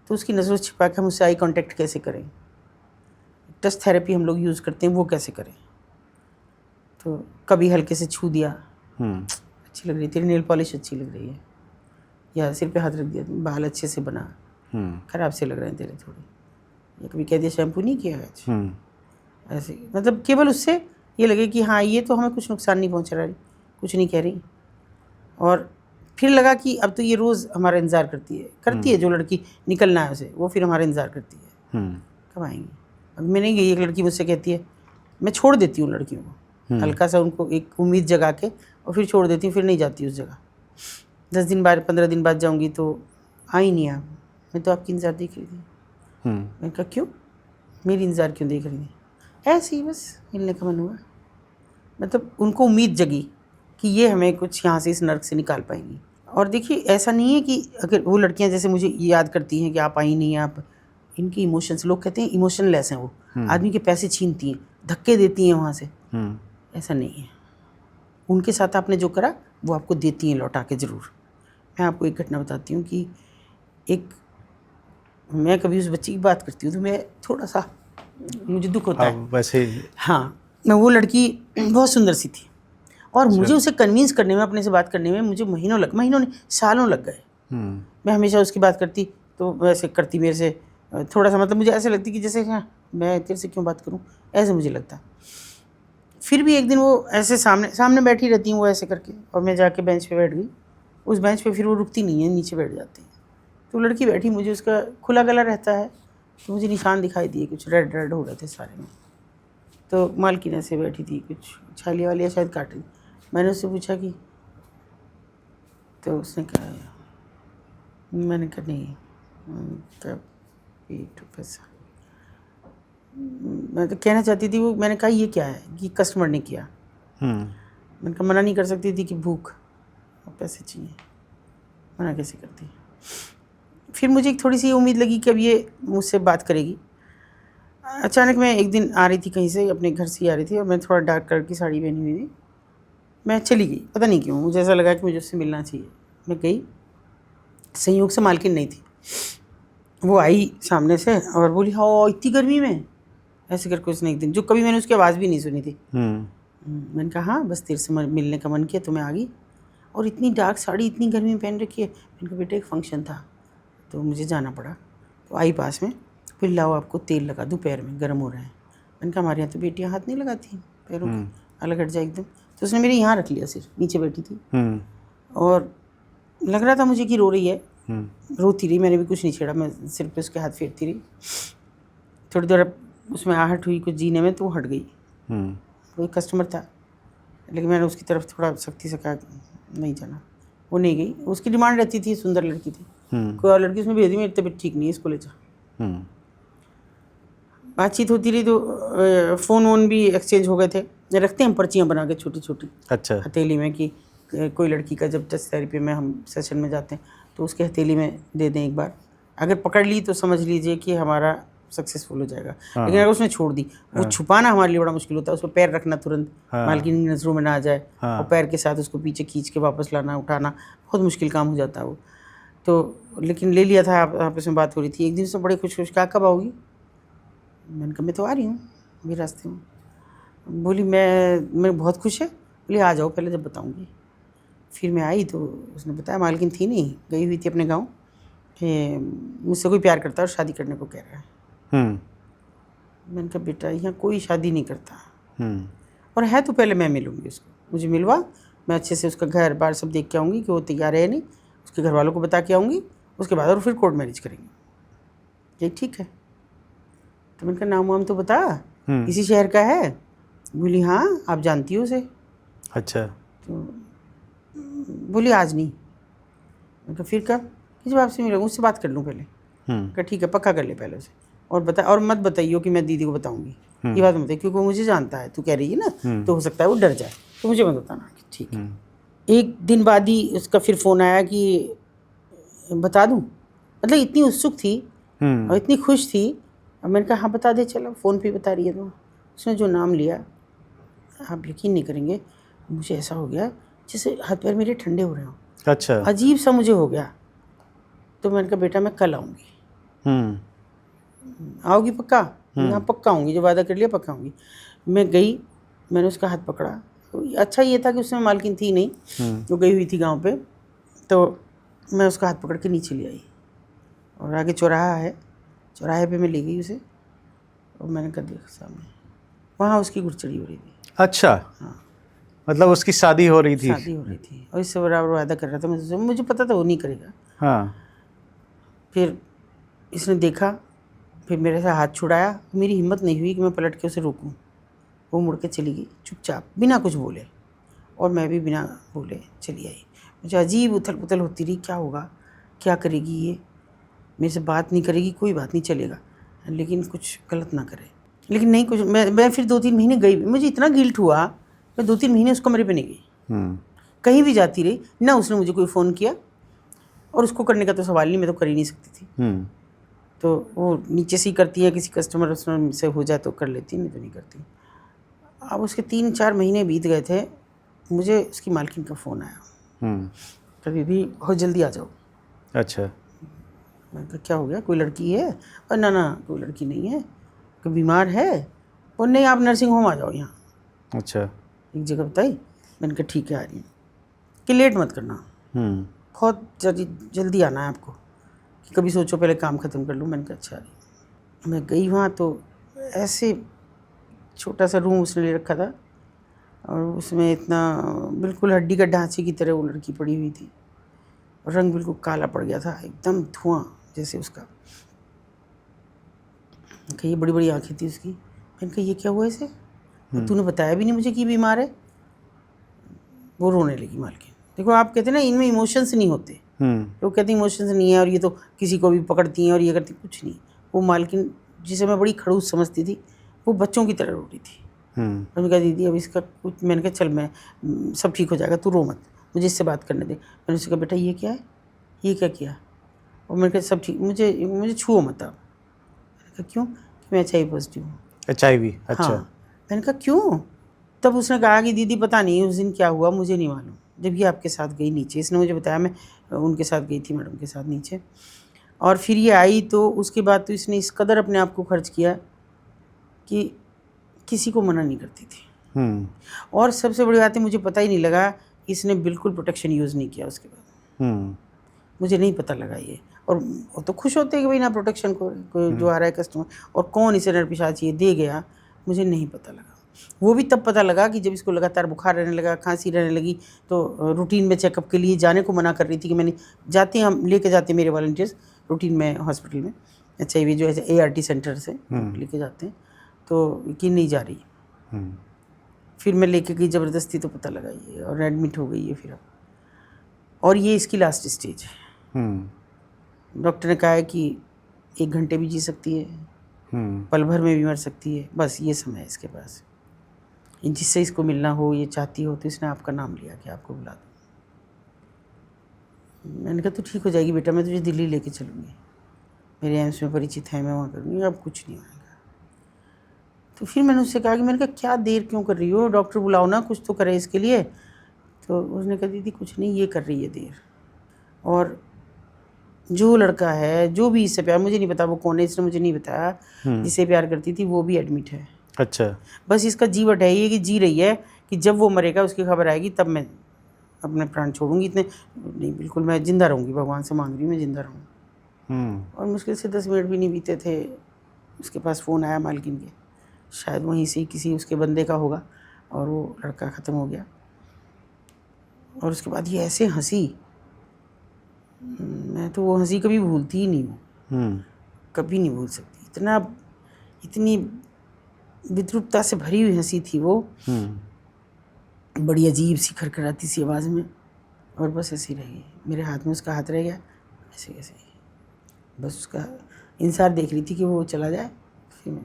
तो उसकी नज़रों से छिपा के हम उससे आई कांटेक्ट कैसे करें। टच थेरेपी हम लोग यूज़ करते हैं, वो कैसे करें। तो कभी हल्के से छू दिया, अच्छी लग रही, तेरी नेल पॉलिश अच्छी लग रही है, या सिर पे हाथ रख दिया, बाल अच्छे से बना, ख़राब से लग रहे हैं तेरे थोड़े, या कभी कह दिया शैम्पू नहीं किया आज, ऐसे। मतलब केवल उससे ये लगे कि हाँ ये तो हमें कुछ नुकसान नहीं पहुंचा रही, कुछ नहीं कह रही। और फिर लगा कि अब तो ये रोज़ हमारा इंतज़ार करती है जो लड़की निकलना है उसे, वो फिर हमारा इंतज़ार करती है कब आएंगी। अब मैं नहीं गई, एक लड़की मुझसे कहती है, मैं छोड़ देती हूँ लड़कियों को, हल्का सा उनको एक उम्मीद जगा के, और फिर छोड़ देती हूँ, फिर नहीं जाती उस जगह। 10 दिन बाद, 15 दिन बाद जाऊँगी तो आई नहीं आप, मैं तो आपकी इंतज़ार देख रही थी। मैंने कहा क्यों, मेरी इंतज़ार क्यों देख रही थी? ऐसे ही बस मिलने का मन हुआ। मतलब उनको उम्मीद जगी कि ये हमें कुछ यहाँ से इस नर्क से निकाल पाएंगी। और देखिए ऐसा नहीं है कि अगर वो लड़कियाँ जैसे मुझे याद करती हैं कि आप आई नहीं, आप, इनकी इमोशंस, लोग कहते हैं इमोशनलेस हैं वो, आदमी के पैसे छीनती हैं, धक्के देती हैं वहाँ से, ऐसा नहीं है। उनके साथ आपने जो करा वो आपको देती हैं लौटा के ज़रूर। मैं आपको एक घटना बताती हूँ कि मैं कभी उस बच्ची की बात करती हूँ तो मैं थोड़ा सा मुझे दुख होता है। अब वैसे हाँ, मैं वो लड़की बहुत सुंदर सी थी और मुझे उसे कन्विंस करने में, अपने से बात करने में मुझे महीनों नहीं सालों लग गए। मैं हमेशा उसकी बात करती तो वैसे करती मेरे से थोड़ा सा, मतलब मुझे ऐसे लगती कि जैसे हाँ मैं तेरे से क्यों बात करूँ, ऐसे मुझे लगता। फिर भी एक दिन वो ऐसे सामने बैठी रहती हैं वो ऐसे करके, और मैं जाके बेंच पे बैठ गई। उस बेंच पे फिर वो रुकती नहीं है, नीचे बैठ जाती है। तो लड़की बैठी, मुझे उसका खुला गला रहता है तो मुझे निशान दिखाई दिए, कुछ रेड रेड हो रहे थे सारे में। तो मालकिन ऐसे बैठी थी, कुछ छालिया वालिया शायद काट रही। मैंने उससे पूछा कि, तो उसने कहा, मैंने कहा नहीं पैसा। मैं तो कहना चाहती थी वो, मैंने कहा ये क्या है कि कस्टमर ने किया। मैंने कहा मना नहीं कर सकती थी कि भूख और पैसे चाहिए, मना कैसे करती। फिर मुझे एक थोड़ी सी उम्मीद लगी कि अब ये मुझसे बात करेगी। अचानक मैं एक दिन आ रही थी कहीं से, अपने घर से ही आ रही थी, और मैं थोड़ा डार्क कलर की साड़ी पहनी हुई थी। मैं चली गई, पता नहीं क्यों मुझे ऐसा लगा कि मुझे उससे मिलना चाहिए। मैं गई, संयोग से मालकिन नहीं थी। वो आई सामने से और बोली हाँ इतनी गर्मी में, ऐसे करके उसने एक दिन, जो कभी मैंने उसकी आवाज़ भी नहीं सुनी थी। मैंने कहा हाँ बस तेरे से मिलने का मन किया तो मैं आ गई, और इतनी डार्क साड़ी इतनी गर्मी में पहन रखी है। मैंने कहा बेटा एक फंक्शन था तो मुझे जाना पड़ा। तो आई पास में, फिर लाओ आपको तेल लगा दूँ, पैर में गर्म हो रहे हैं। मैंने कहा हमारे यहाँ तो बेटियाँ हाथ नहीं लगाती पैरों के, अलग हट जाए एकदम। तो उसने मेरे यहाँ रख लिया, सिर नीचे बैठी थी और लग रहा था मुझे कि रो रही है। रोती रही, मैंने भी कुछ नहीं छेड़ा, मैं सिर पे उसके हाथ फेरती रही। थोड़ी देर उसमें आहट हुई कुछ जीने में तो वो हट गई। कोई कस्टमर था, लेकिन मैंने उसकी तरफ थोड़ा सख्ती से कहा नहीं जाना, वो नहीं गई। उसकी डिमांड रहती थी, सुंदर लड़की थी, कोई और लड़की उसमें भेज दी, मेरी तबीयत ठीक नहीं है इसको ले जा। बातचीत होती रही तो फ़ोन वोन भी एक्सचेंज हो गए थे। रखते हैं हम पर्चियाँ बना के छोटी छोटी, अच्छा, हथेली में, कि कोई लड़की का जब टच थेरेपी में हम सेशन में जाते हैं तो उसके हथेली में दे दें एक बार। अगर पकड़ ली तो समझ लीजिए कि हमारा सक्सेसफुल हो जाएगा। लेकिन अगर उसने छोड़ दी, वो छुपाना हमारे लिए बड़ा मुश्किल होता है। उस पर पैर रखना तुरंत, मालकिन की नज़रों में ना आ जाए, और पैर के साथ उसको पीछे खींच के वापस लाना, उठाना बहुत मुश्किल काम हो जाता है वो। तो लेकिन ले लिया था, आपस में बात हो रही थी। एक दिन से बड़े खुश खुश, कहा कब आओगी? मैंने कहा मैं तो आ रही हूँ अभी रास्ते में। बोली मैं बहुत खुश है। बोली आ जाओ पहले जब बताऊँगी। फिर मैं आई तो उसने बताया, मालकिन थी नहीं, गई हुई थी अपने गाँव, कि मुझसे कोई प्यार करता है और शादी करने को कह रहा है। मैंने कहा बेटा यहाँ कोई शादी नहीं करता, और है तो पहले मैं मिलूँगी उसको, मुझे मिलवा, मैं अच्छे से उसका घर बार सब देख के आऊँगी कि वो तैयार है नहीं, उसके घर वालों को बता के आऊँगी, उसके बाद और फिर कोर्ट मैरिज करेंगे। ये ठीक है? तो मैंने कहा नाम वाम तो बता, इसी शहर का है? बोली हाँ आप जानती हो उसे। अच्छा। तो बोली आज नहीं। मैंने कहा फिर कब? कि जब आपसे मिलूँगा उससे बात कर लूँ पहले। कहा ठीक है, पक्का कर ले पहले उसे, और बता, और मत बताइयो कि मैं दीदी को बताऊँगी, ये बात मत बताइए, क्योंकि वो मुझे जानता है, तू कह रही है ना, तो हो सकता है वो डर जाए, तो मुझे मत बताना। ठीक है। एक दिन बाद ही उसका फिर फ़ोन आया कि बता दूँ। मतलब इतनी उत्सुक थी और इतनी खुश थी। अब मैंने कहा हाँ बता दे, चलो फ़ोन पे बता रही है तो। उसने जो नाम लिया, आप यकीन नहीं करेंगे, मुझे ऐसा हो गया जैसे हाथ पैर मेरे ठंडे हो रहे हों। अच्छा, अजीब सा मुझे हो गया। तो मैंने कहा बेटा मैं कल आऊँगी। आओगी पक्का? हाँ पक्का आऊँगी, जो वादा कर लिया पक्का आऊँगी। मैं गई, मैंने उसका हाथ पकड़ा। तो अच्छा ये था कि उसमें मालकिन थी नहीं, वो गई हुई थी गांव पे। तो मैं उसका हाथ पकड़ के नीचे ले आई, और आगे चौराहा है, चौराहे पे मैं ले गई उसे, और मैंने कहा देख सामने, वहाँ उसकी गुरचड़ी हो रही थी। अच्छा, हाँ, मतलब उसकी शादी हो रही थी? शादी हो रही थी, और इससे बराबर वादा कर रहा था मुझे पता था वो नहीं करेगा। हाँ। फिर इसने देखा, फिर मेरे से हाथ छुड़ाया, मेरी हिम्मत नहीं हुई कि मैं पलट के उसे रोकूं। वो मुड़ के चली गई चुपचाप, बिना कुछ बोले, और मैं भी बिना बोले चली आई। मुझे अजीब उथल पुथल होती रही, क्या होगा, क्या करेगी ये, मेरे से बात नहीं करेगी, कोई बात नहीं चलेगा, लेकिन कुछ गलत ना करे। लेकिन नहीं कुछ, मैं फिर 2-3 महीने गई, मुझे इतना गिल्ट हुआ, मैं 2-3 महीने उस कमरे पे नहीं गई। कहीं भी जाती रही ना, उसने मुझे कोई फ़ोन किया, और उसको करने का तो सवाल नहीं, मैं तो कर ही नहीं सकती थी। तो वो नीचे से ही करती है, किसी कस्टमर से हो जाए तो कर लेती, नहीं तो नहीं करती। अब उसके 3-4 महीने बीत गए थे, मुझे उसकी मालकिन का फ़ोन आया, तो दीदी बहुत जल्दी आ जाओ। अच्छा। मैंने कहा क्या हो गया, कोई लड़की है? और ना ना कोई लड़की नहीं है, कोई बीमार है? और नहीं, आप नर्सिंग होम आ जाओ यहाँ। अच्छा। एक जगह बताई। मैंने कहा ठीक है आ रही हूँ, कि लेट मत करना, बहुत जल्दी आना है आपको, कि कभी सोचो पहले काम ख़त्म कर लूँ। मैंने कहा अच्छा आ रही हूँ। मैं गई वहाँ तो ऐसे छोटा सा रूम उसने ले रखा था, और उसमें इतना बिल्कुल हड्डी का ढांचे की तरह वो लड़की पड़ी हुई थी, और रंग बिल्कुल काला पड़ गया था, एकदम धुआं जैसे उसका। कही बड़ी बड़ी आंखें थी उसकी। मैंने कहा ये क्या हुआ इसे, और तूने बताया भी नहीं मुझे कि बीमार है। वो रोने लगी मालकिन। देखो आप कहते हैं ना इनमें इमोशंस नहीं होते, लोग कहते हैं इमोशंस नहीं है और ये तो किसी को भी पकड़ती हैं और ये करती, कुछ नहीं। वो मालकिन जिसे मैं बड़ी खड़ूस समझती थी, वो बच्चों की तरह रो रही थी। मैंने कहा दीदी अब इसका कुछ, मैंने कहा चल मैं सब ठीक हो जाएगा, तू रो मत, मुझे इससे बात करने दे। मैंने उससे कहा बेटा ये क्या है, ये क्या किया? और मैंने कहा सब ठीक, मुझे छुओ मत आप। मैंने कहा क्यों? कि मैं HIV पॉजिटिव हूँ। HIV? अच्छा। हाँ। मैंने कहा क्यों? तब उसने कहा कि दीदी पता नहीं उस दिन क्या हुआ, मुझे नहीं मालूम, जब ये आपके साथ गई नीचे, इसने मुझे बताया, मैं उनके साथ गई थी मैडम के साथ नीचे, और फिर ये आई तो उसके बाद तो इसने इस कदर अपने आप को खर्च किया कि किसी को मना नहीं करती थी। और सबसे बड़ी बात है, मुझे पता ही नहीं लगा इसने बिल्कुल प्रोटेक्शन यूज़ नहीं किया उसके बाद। मुझे नहीं पता लगा ये। और वो तो खुश होते हैं कि भाई ना प्रोटेक्शन को जो आ रहा है कस्टमर, और कौन इसे नरपिशाच ये दे गया, मुझे नहीं पता लगा। वो भी तब पता लगा कि जब इसको लगातार बुखार रहने लगा, खांसी रहने लगी, तो रूटीन में चेकअप के लिए जाने को मना कर रही थी कि मैंने जाते हैं, हम लेके जाते हैं मेरे वॉलंटियर्स रूटीन में हॉस्पिटल में, HIV जो ऐसे ART सेंटर से लेके जाते हैं, तो कि नहीं जा रही। फिर मैं लेके गई ज़बरदस्ती, तो पता लगा ये, और एडमिट हो गई है फिर अब, और ये इसकी लास्ट स्टेज है। डॉक्टर ने कहा है कि 1 घंटे भी जी सकती है, पल भर में भी मर सकती है, बस ये समय है इसके पास। जिससे इसको मिलना हो, ये चाहती हो, तो इसने आपका नाम लिया कि आपको बुला दो। मैंने कहा तो ठीक हो जाएगी बेटा, मैं तुझे दिल्ली लेके चलूँगी, मेरे एम्स में परिचित है, मैं वहाँ करूँगी, अब कुछ नहीं होगा। तो फिर मैंने उससे कहा कि मैंने कहा क्या देर क्यों कर रही हो, डॉक्टर बुलाओ ना, कुछ तो करे इसके लिए। तो उसने कहा दीदी कुछ नहीं, ये कर रही है देर, और जो लड़का है जो भी इससे प्यार, मुझे नहीं पता वो कौन है, इसने मुझे नहीं बताया, जिससे प्यार करती थी वो भी एडमिट है। अच्छा। बस इसका जीवट है ये कि जी रही है कि जब वो मरेगा उसकी खबर आएगी तब मैं अपने प्राण छोड़ूंगी, इतने नहीं, बिल्कुल मैं जिंदा रहूँगी, भगवान से मांग रही हूँ मैं जिंदा रहूँ। और मुश्किल से 10 मिनट भी नहीं बीते थे, उसके पास फ़ोन आया मालकिन के, शायद वहीं से किसी उसके बंदे का होगा, और वो लड़का ख़त्म हो गया। और उसके बाद ये ऐसे हंसी, मैं तो वो हंसी कभी भूलती ही नहीं हूँ, कभी नहीं भूल सकती। इतनी विद्रुपता से भरी हुई हंसी थी वो, बड़ी अजीब सी खरखराती सी आवाज़ में, और बस ऐसी रही। मेरे हाथ में उसका हाथ रह गया, ऐसे ऐसे बस उसका इंतज़ार देख रही थी कि वो चला जाए। फिर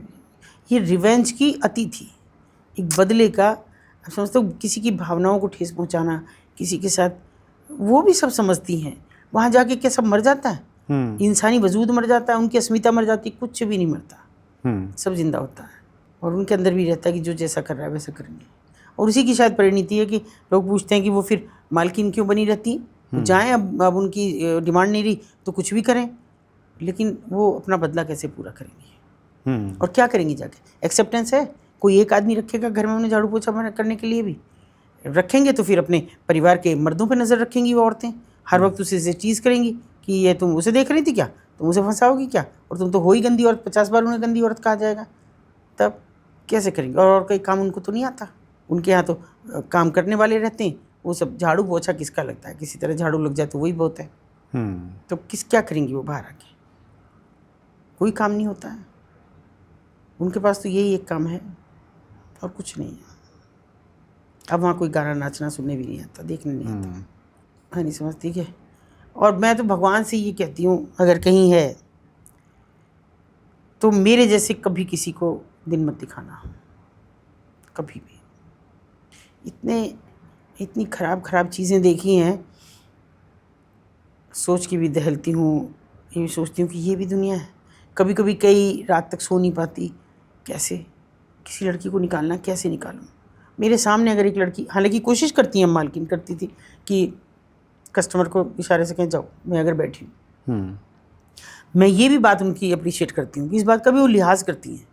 ये रिवेंज की अति थी, एक बदले का। आप समझते हो किसी की भावनाओं को ठेस पहुंचाना, किसी के साथ, वो भी सब समझती हैं। वहाँ जाके क्या सब मर जाता है? इंसानी वजूद मर जाता है, उनकी अस्मिता मर जाती है, कुछ भी नहीं मरता, सब जिंदा होता है। और उनके अंदर भी रहता है कि जो जैसा कर रहा है वैसा करेंगे। और उसी की शायद परिणति है कि लोग पूछते हैं कि वो फिर मालकिन क्यों बनी रहती, जाएँ अब उनकी डिमांड नहीं रही तो कुछ भी करें, लेकिन वो अपना बदला कैसे पूरा करेंगी और क्या करेंगी जाके? एक्सेप्टेंस है? कोई एक आदमी रखेगा घर में उन्हें झाड़ू पोछा करने के लिए भी रखेंगे, तो फिर अपने परिवार के मर्दों पे नज़र रखेंगी वो औरतें, हर वक्त उसे चीज़ करेंगी कि ये तुम उसे देख रही थी क्या, तुम उसे फंसाओगी क्या, और तुम तो हो ही गंदी औरत, 50 बार उन्हें गंदी औरत कहा जाएगा, तब कैसे करेंगे? और कोई काम उनको तो नहीं आता, उनके यहाँ तो काम करने वाले रहते हैं, वो सब झाड़ू पोछा किसका लगता है, किसी तरह झाड़ू लग जाए तो वही बहुत है। तो क्या करेंगी वो बाहर आके? कोई काम नहीं होता है उनके पास, तो यही एक काम है और कुछ नहीं है। अब वहाँ कोई गाना नाचना सुनने भी नहीं आता, देखने नहीं आता, मैं नहीं समझती कि। और मैं तो भगवान से ये कहती हूँ, अगर कहीं है तो मेरे जैसे कभी किसी को दिन मत दिखाना, कभी भी। इतनी खराब चीज़ें देखी हैं, सोच के भी दहलती हूँ, ये भी सोचती हूँ कि ये भी दुनिया है। कभी कभी कई रात तक सो नहीं पाती, कैसे किसी लड़की को निकालना, कैसे निकालूं? मेरे सामने अगर एक लड़की, हालांकि कोशिश करती है, मालकिन करती थी कि कस्टमर को इशारे से कहें जाओ, मैं अगर बैठी हूँ, मैं ये भी बात उनकी अप्रिशिएट करती हूँ कि इस बात का भी वो लिहाज करती हैं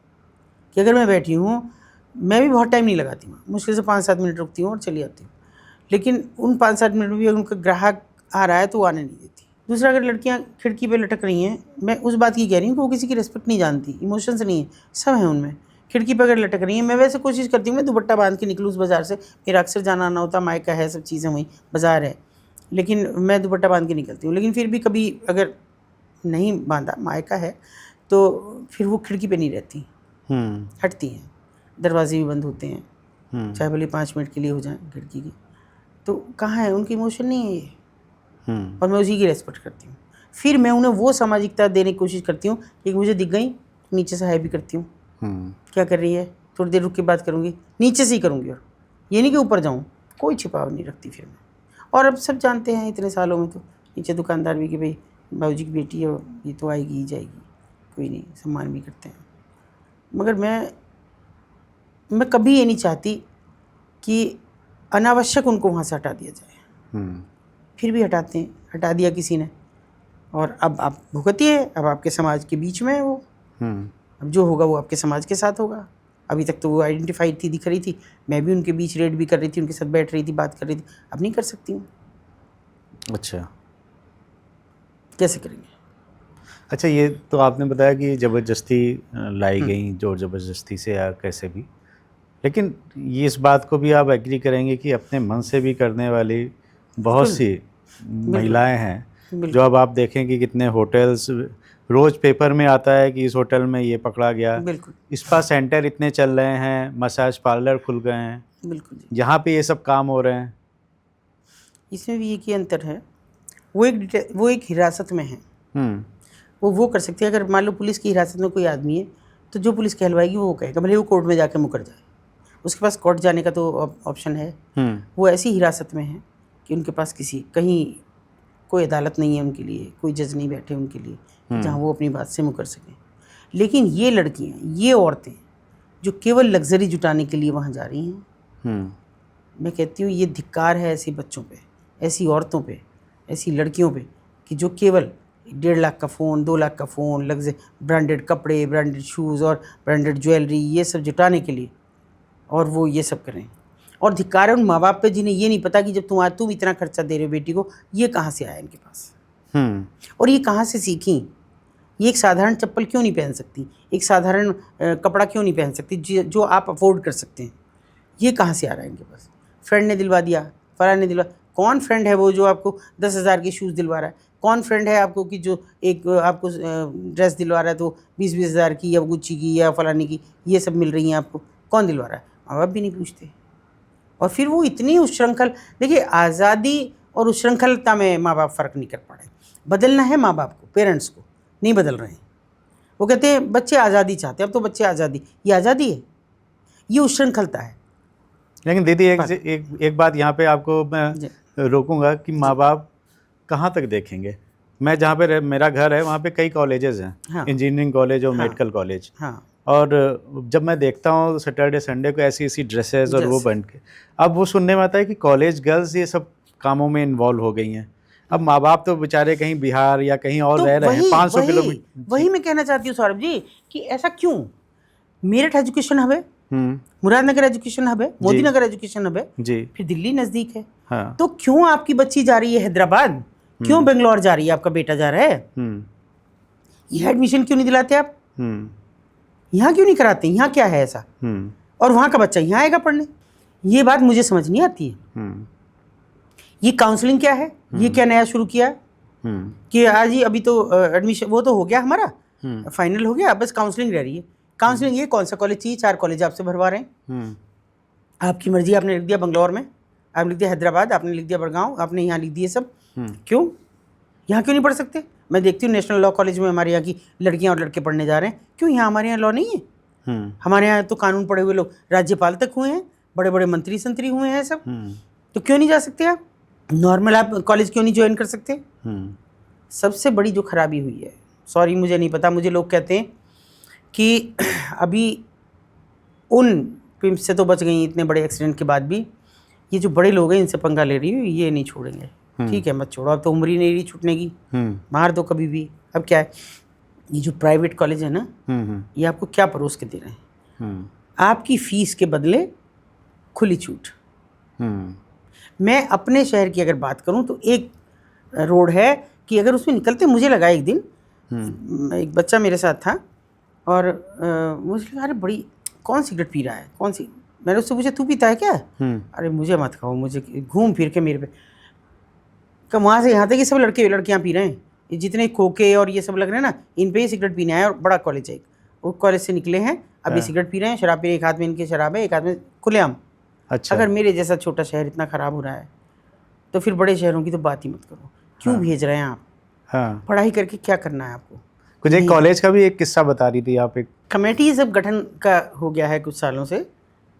कि अगर मैं बैठी हूँ, मैं भी बहुत टाइम नहीं लगाती हूँ, मुश्किल से 5-7 मिनट रुकती हूँ और चली आती हूँ, लेकिन उन 5-7 मिनट में भी अगर उनका ग्राहक आ रहा है तो वो आने नहीं देती। दूसरा, अगर लड़कियाँ खिड़की पे लटक रही हैं, मैं उस बात की कह रही हूँ कि वो किसी की रिस्पेक्ट नहीं जानती, इमोशंस नहीं है, सब है उनमें। खिड़की पे अगर लटक रही हैं, मैं वैसे कोशिश करती हूँ मैं दुपट्टा बांध के निकलूँ उस बाज़ार से, मेरा अक्सर जाना आना होता, मायका है, सब चीज़ें वहीं, बाज़ार है, लेकिन मैं दुपट्टा बांध के निकलती हूँ। लेकिन फिर भी कभी अगर नहीं बांधा, मायका है, तो फिर वो खिड़की पे नहीं रहती, हटती हैं, दरवाजे भी बंद होते हैं, चाहे भले 5 मिनट के लिए हो जाए खिड़की की, तो कहाँ है, उनकी इमोशन नहीं है ये, और मैं उसी की रेस्पेक्ट करती हूँ। फिर मैं उन्हें वो सामाजिकता देने की कोशिश करती हूँ कि मुझे दिख गई, नीचे से हाय भी करती हूँ, क्या कर रही है, थोड़ी देर रुक के बात करूँगी, नीचे से ही करूँगी, और ये नहीं कि ऊपर जाऊँ, कोई छिपाव नहीं रखती फिर मैं। और अब सब जानते हैं इतने सालों में, तो नीचे दुकानदार भी कि भाई बाबूजी की बेटी है, ये तो आएगी ही जाएगी, कोई नहीं, सम्मान भी करते हैं। मगर मैं कभी ये नहीं चाहती कि अनावश्यक उनको वहाँ से हटा दिया जाए। फिर भी हटाते हैं, हटा दिया किसी ने, और अब आप भुगतिए, अब आपके समाज के बीच में है वो, अब जो होगा वो आपके समाज के साथ होगा। अभी तक तो वो आइडेंटिफाइड थी, दिख रही थी, मैं भी उनके बीच रेड भी कर रही थी, उनके साथ बैठ रही थी, बात कर रही थी, अब नहीं कर सकती हूँ। अच्छा, कैसे करेंगे? अच्छा, ये तो आपने बताया कि ज़बरदस्ती लाई गई, जोर ज़बरदस्ती से या कैसे भी, लेकिन ये इस बात को भी आप एग्री करेंगे कि अपने मन से भी करने वाली बहुत सी महिलाएं हैं, जो अब आप देखें कि कितने होटल्स, रोज़ पेपर में आता है कि इस होटल में ये पकड़ा गया, बिल्कुल, स्पा सेंटर इतने चल रहे हैं, मसाज पार्लर खुल गए हैं, बिल्कुल जी। यहाँ पे ये सब काम हो रहे हैं। इसमें भी एक ही अंतर है, वो एक हिरासत में है, वो कर सकती है। अगर मान लो पुलिस की हिरासत में कोई आदमी है, तो जो पुलिस कहलवाएगी वो कहेगा, भले वो कोर्ट में जाके मुकर जाए, उसके पास कोर्ट जाने का तो ऑप्शन है। वो ऐसी हिरासत में है कि उनके पास कहीं कोई अदालत नहीं है उनके लिए, कोई जज नहीं बैठे उनके लिए जहाँ वो अपनी बात से मुकर सकें। लेकिन ये लड़कियाँ, ये औरतें जो केवल लग्जरी जुटाने के लिए वहाँ जा रही हैं, मैं कहती हूँ ये धिक्कार है ऐसे बच्चों पे, ऐसी औरतों पे, ऐसी लड़कियों पे, कि जो केवल 1.5 लाख का फ़ोन, 2 लाख का फ़ोन, ब्रांडेड कपड़े, ब्रांडेड शूज़ और ब्रांडेड ज्वेलरी, ये सब जुटाने के लिए, और वो ये सब करें। और धिक्कार है उन माँ बाप पे जिन्हें ये नहीं पता कि जब तुम इतना खर्चा दे रहे हो बेटी को, ये कहाँ से आया इनके पास, और ये कहाँ से सीखी, ये एक साधारण चप्पल क्यों नहीं पहन सकती, एक साधारण कपड़ा क्यों नहीं पहन सकती जो आप अफोर्ड कर सकते हैं, ये कहाँ से आ रहा है इनके पास। फ्रेंड ने दिलवा दिया, फलां ने दिलवा, कौन फ्रेंड है वो जो आपको 10,000 के शूज़ दिलवा रहा है, कौन फ्रेंड है आपको कि जो एक आपको ड्रेस दिलवा रहा है तो 20-20 हज़ार की या गुच्ची की या फलानी की, ये सब मिल रही हैं आपको, कौन दिलवा रहा है, माँ बाप भी नहीं पूछते। और फिर वो इतनी उच्छृंखल, देखिए आज़ादी और उच्छृंखलता में माँ बाप फ़र्क नहीं कर पा रहे, बदलना है माँ बाप को, पेरेंट्स को, नहीं बदल रहे हैं। वो कहते हैं बच्चे आज़ादी चाहते हैं, अब तो बच्चे आज़ादी, ये आज़ादी है, ये उच्छृंखलता है। लेकिन दीदी एक बात यहाँ पे आपको मैं रोकूंगा कि माँ बाप कहाँ तक देखेंगे। मैं जहाँ पे मेरा घर है वहाँ पे कई कॉलेजेस हैं, हाँ, इंजीनियरिंग कॉलेज और हाँ, मेडिकल कॉलेज, हाँ, और जब मैं देखता हूँ सैटरडे संडे को ऐसी ड्रेसेस और वो बन के, अब वो सुनने में आता है कि कॉलेज गर्ल्स ये सब कामों में इन्वॉल्व हो गई हैं। अब माँ बाप तो बेचारे कहीं बिहार या कहीं और तो रह रहे हैं 500 किलोमीटर। वही मैं कहना चाहती हूँ सौरभ जी कि ऐसा क्यों। मेरठ एजुकेशन हब है, मुरादनगर एजुकेशन हब है, मोदी नगर एजुकेशन हब है जी, फिर दिल्ली नज़दीक है। हाँ। तो क्यों आपकी बच्ची जा रही है हैदराबाद, क्यों बेंगलोर जा रही है, आपका बेटा जा रहा है, यह एडमिशन क्यों नहीं दिलाते आप, यहाँ क्यों नहीं कराते, यहाँ क्या है ऐसा, और वहाँ का बच्चा यहाँ आएगा पढ़ने। ये बात मुझे समझ नहीं आती है। ये काउंसलिंग क्या है, ये क्या नया शुरू किया कि आज ही अभी तो एडमिशन वो तो हो गया हमारा, फाइनल हो गया, बस काउंसलिंग रह रही है। काउंसलिंग ये कौन सा कॉलेज चाहिए, 4 कॉलेज आपसे भरवा रहे हैं, आपकी मर्जी, आपने लिख दिया बंगलौर में, आपने लिख दिया हैदराबाद, आपने लिख दिया बड़गांव, आपने यहाँ लिख दिए सब, क्यों यहाँ क्यों नहीं पढ़ सकते। मैं देखती हूँ नेशनल लॉ कॉलेज में हमारे यहाँ की लड़कियाँ और लड़के पढ़ने जा रहे हैं, क्यों यहाँ हमारे यहाँ लॉ नहीं है। हमारे यहाँ तो कानून पढ़े हुए लोग राज्यपाल तक हुए हैं, बड़े बड़े मंत्री संतरी हुए हैं सब, तो क्यों नहीं जा सकते आप, नॉर्मल आप कॉलेज क्यों नहीं ज्वाइन कर सकते। सबसे बड़ी जो खराबी हुई है, सॉरी मुझे नहीं पता, मुझे लोग कहते हैं कि अभी उन पिम्प से तो बच गई इतने बड़े एक्सीडेंट के बाद भी। ये जो बड़े लोग हैं इनसे पंगा ले रही हूँ, ये नहीं छोड़ेंगे। ठीक है, मत छोड़ो, अब तो उम्र ही नहीं रही छूटने की, मार दो कभी भी। अब क्या है, ये जो प्राइवेट कॉलेज है ना, ये आपको क्या परोस के दे रहे हैं? आपकी फीस के बदले खुली छूट। मैं अपने शहर की अगर बात करूं तो एक रोड है कि अगर उसमें निकलते, मुझे लगा एक दिन एक बच्चा मेरे साथ था और मुझे लगा अरे बड़ी कौन सिगरेट पी रहा है, कौन सी। मैंने उससे पूछा तू पीता है क्या? अरे मुझे मत कहो, मुझे घूम फिर के मेरे पे का वहाँ से यहाँ तक ये सब लड़के लड़कियाँ पी रहे हैं, ये जितने खोके और ये सब लग रहे हैं ना, इन पे ही सिगरेट पीने आए। और बड़ा कॉलेज है, वो कॉलेज से निकले हैं, अब ये सिगरेट पी रहे हैं, शराब पी रहे हैं, एक हाथ में इनके शराब है, एक हाथ में खुलेआम। अच्छा। अगर मेरे जैसा छोटा शहर इतना ख़राब हो रहा है तो फिर बड़े शहरों की तो बात ही मत करो। क्यों भेज रहे हैं आप? हाँ, पढ़ाई करके क्या करना है आपको? कुछ एक कॉलेज का भी एक किस्सा बता रही थी आप। एक कमेटी सब गठन का हो गया है कुछ सालों से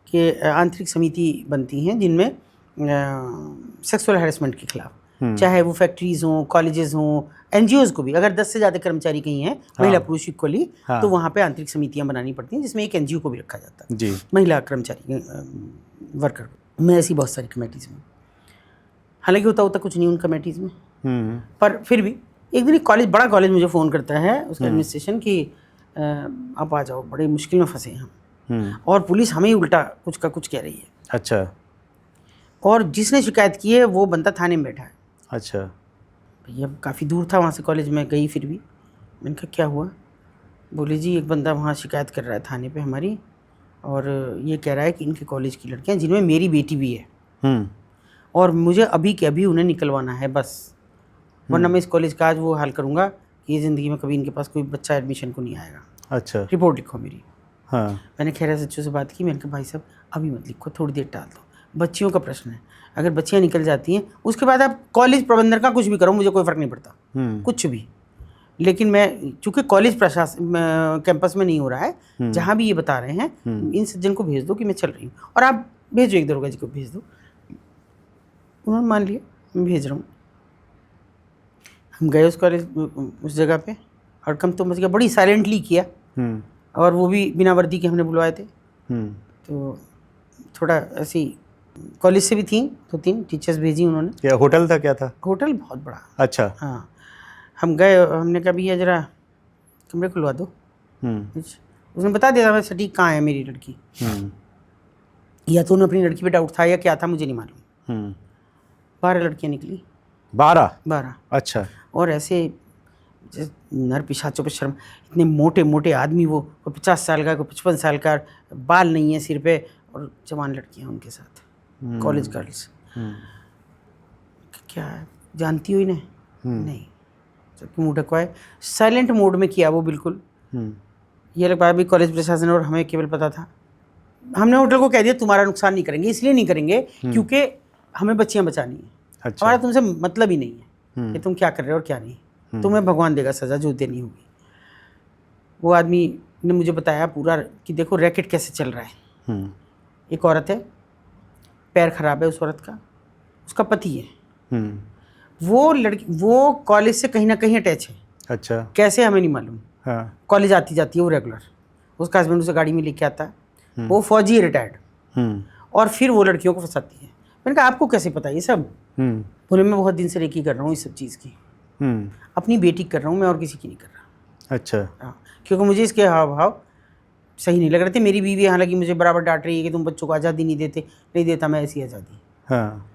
कि आंतरिक समिति बनती हैं जिनमें सेक्सुअल हैरेसमेंट के खिलाफ, चाहे वो फैक्ट्रीज हों, कॉलेजेस हों, एनजीओज को भी, अगर 10 से ज़्यादा कर्मचारी कहीं हैं, महिला पुरुष इक्वली, तो वहाँ पे आंतरिक समितियाँ बनानी पड़ती हैं जिसमें एक एनजीओ को भी रखा जाता है जी, महिला कर्मचारी वर्कर। मैं ऐसी बहुत सारी कमेटीज़ में, हालांकि होता कुछ नहीं उन कमेटीज़ में, पर फिर भी एक दिन एक कॉलेज, बड़ा कॉलेज मुझे फ़ोन करता है उसका एडमिनिस्ट्रेशन कि आप आ जाओ, बड़े मुश्किल में फंसे हैं हम, और पुलिस हमें ही उल्टा कुछ का कुछ कह रही है। अच्छा। और जिसने शिकायत की है वो बंदा थाने में बैठा है। अच्छा। भैया काफ़ी दूर था वहाँ से कॉलेज में, गई फिर भी। मैंने कहा क्या हुआ? बोले जी एक बंदा वहाँ शिकायत कर रहा है थाने पे हमारी, और ये कह रहा है कि इनके कॉलेज की लड़कियाँ, जिनमें मेरी बेटी भी है, और मुझे अभी के अभी उन्हें निकलवाना है बस, वरना मैं इस कॉलेज का आज वो हाल करूँगा कि ये ज़िंदगी में कभी इनके पास कोई बच्चा एडमिशन को नहीं आएगा। अच्छा। रिपोर्ट लिखो मेरी। हाँ। मैंने खैर सच्चों से बात की, मैंने कहा भाई साहब अभी मत लिखो, थोड़ी देर टाल दो, बच्चियों का प्रश्न है, अगर बच्चियाँ निकल जाती हैं उसके बाद आप कॉलेज प्रबंधन का कुछ भी करो, मुझे कोई फ़र्क नहीं पड़ता, कुछ भी। लेकिन मैं चूँकि कॉलेज प्रशासन कैंपस में नहीं हो रहा है, जहाँ भी ये बता रहे हैं, इन सज्जन को भेज दो कि मैं चल रही हूँ, और आप भेजो एक दरोगा जी को भेज दो। उन्होंने मान लिया, मैं भेज रहा हूँ। हम गए उस कॉलेज, उस जगह पे, हड़कंप तो मच गया, बड़ी साइलेंटली किया, और वो भी बिना वर्दी के हमने बुलवाए थे। तो थोड़ा ऐसी कॉलेज से भी थी 2-3 टीचर्स भेजी उन्होंने। क्या होटल था, क्या था? होटल बहुत बड़ा। अच्छा। हाँ, हम गए, हमने कहा भैया जरा कमरे खुलवा दो। उसने बता दिया था मैं सटीक कहाँ है मेरी लड़की, या तो उन्हें अपनी लड़की पे डाउट था या क्या था मुझे नहीं मालूम। 12 लड़कियाँ निकली। 12? अच्छा। और ऐसे नर पिशाचों पे शर्म, इतने मोटे मोटे आदमी, वो 50 साल का, कोई 55 साल का, बाल नहीं है सिर पे, और जवान लड़कियां उनके साथ, कॉलेज गर्ल्स। क्या है, जानती हो इन्हें? नहीं। जबकि मुँह ढकवाए, साइलेंट मोड में किया वो बिल्कुल। ये लग पाया भी कॉलेज प्रशासन और हमें केवल पता था। हमने होटल को कह दिया तुम्हारा नुकसान नहीं करेंगे, इसलिए नहीं करेंगे क्योंकि हमें बच्चियाँ बचानी है। अच्छा। हमारा तुमसे मतलब ही नहीं है कि तुम क्या कर रहे हो और क्या नहीं, तुम्हें भगवान देगा सज़ा जो देनी होगी। वो आदमी ने मुझे बताया पूरा कि देखो रैकेट कैसे चल रहा है। एक औरत है, पैर खराब है उस औरत का, उसका पति है, वो लड़की वो कॉलेज से कहीं ना कहीं अटैच है। अच्छा। कैसे हमें नहीं मालूम। हाँ। कॉलेज आती जाती है वो रेगुलर, उसका हस्बैंड उसे गाड़ी में लेके आता है, वो फौजी है रिटायर्ड, और फिर वो लड़कियों को फंसाती है। मैंने कहा आपको कैसे पता ये सब? बोले मैं बहुत दिन से रेकी कर रहा हूँ इस सब चीज़ की, अपनी बेटी कर रहा हूँ मैं, और किसी की नहीं कर रहा। अच्छा। हाँ, क्योंकि मुझे इसके हाव भाव सही नहीं लग रहे थे। मेरी बीवी हालांकि मुझे बराबर डांट रही है कि तुम बच्चों को आज़ादी नहीं देता मैं ऐसी आज़ादी। हाँ।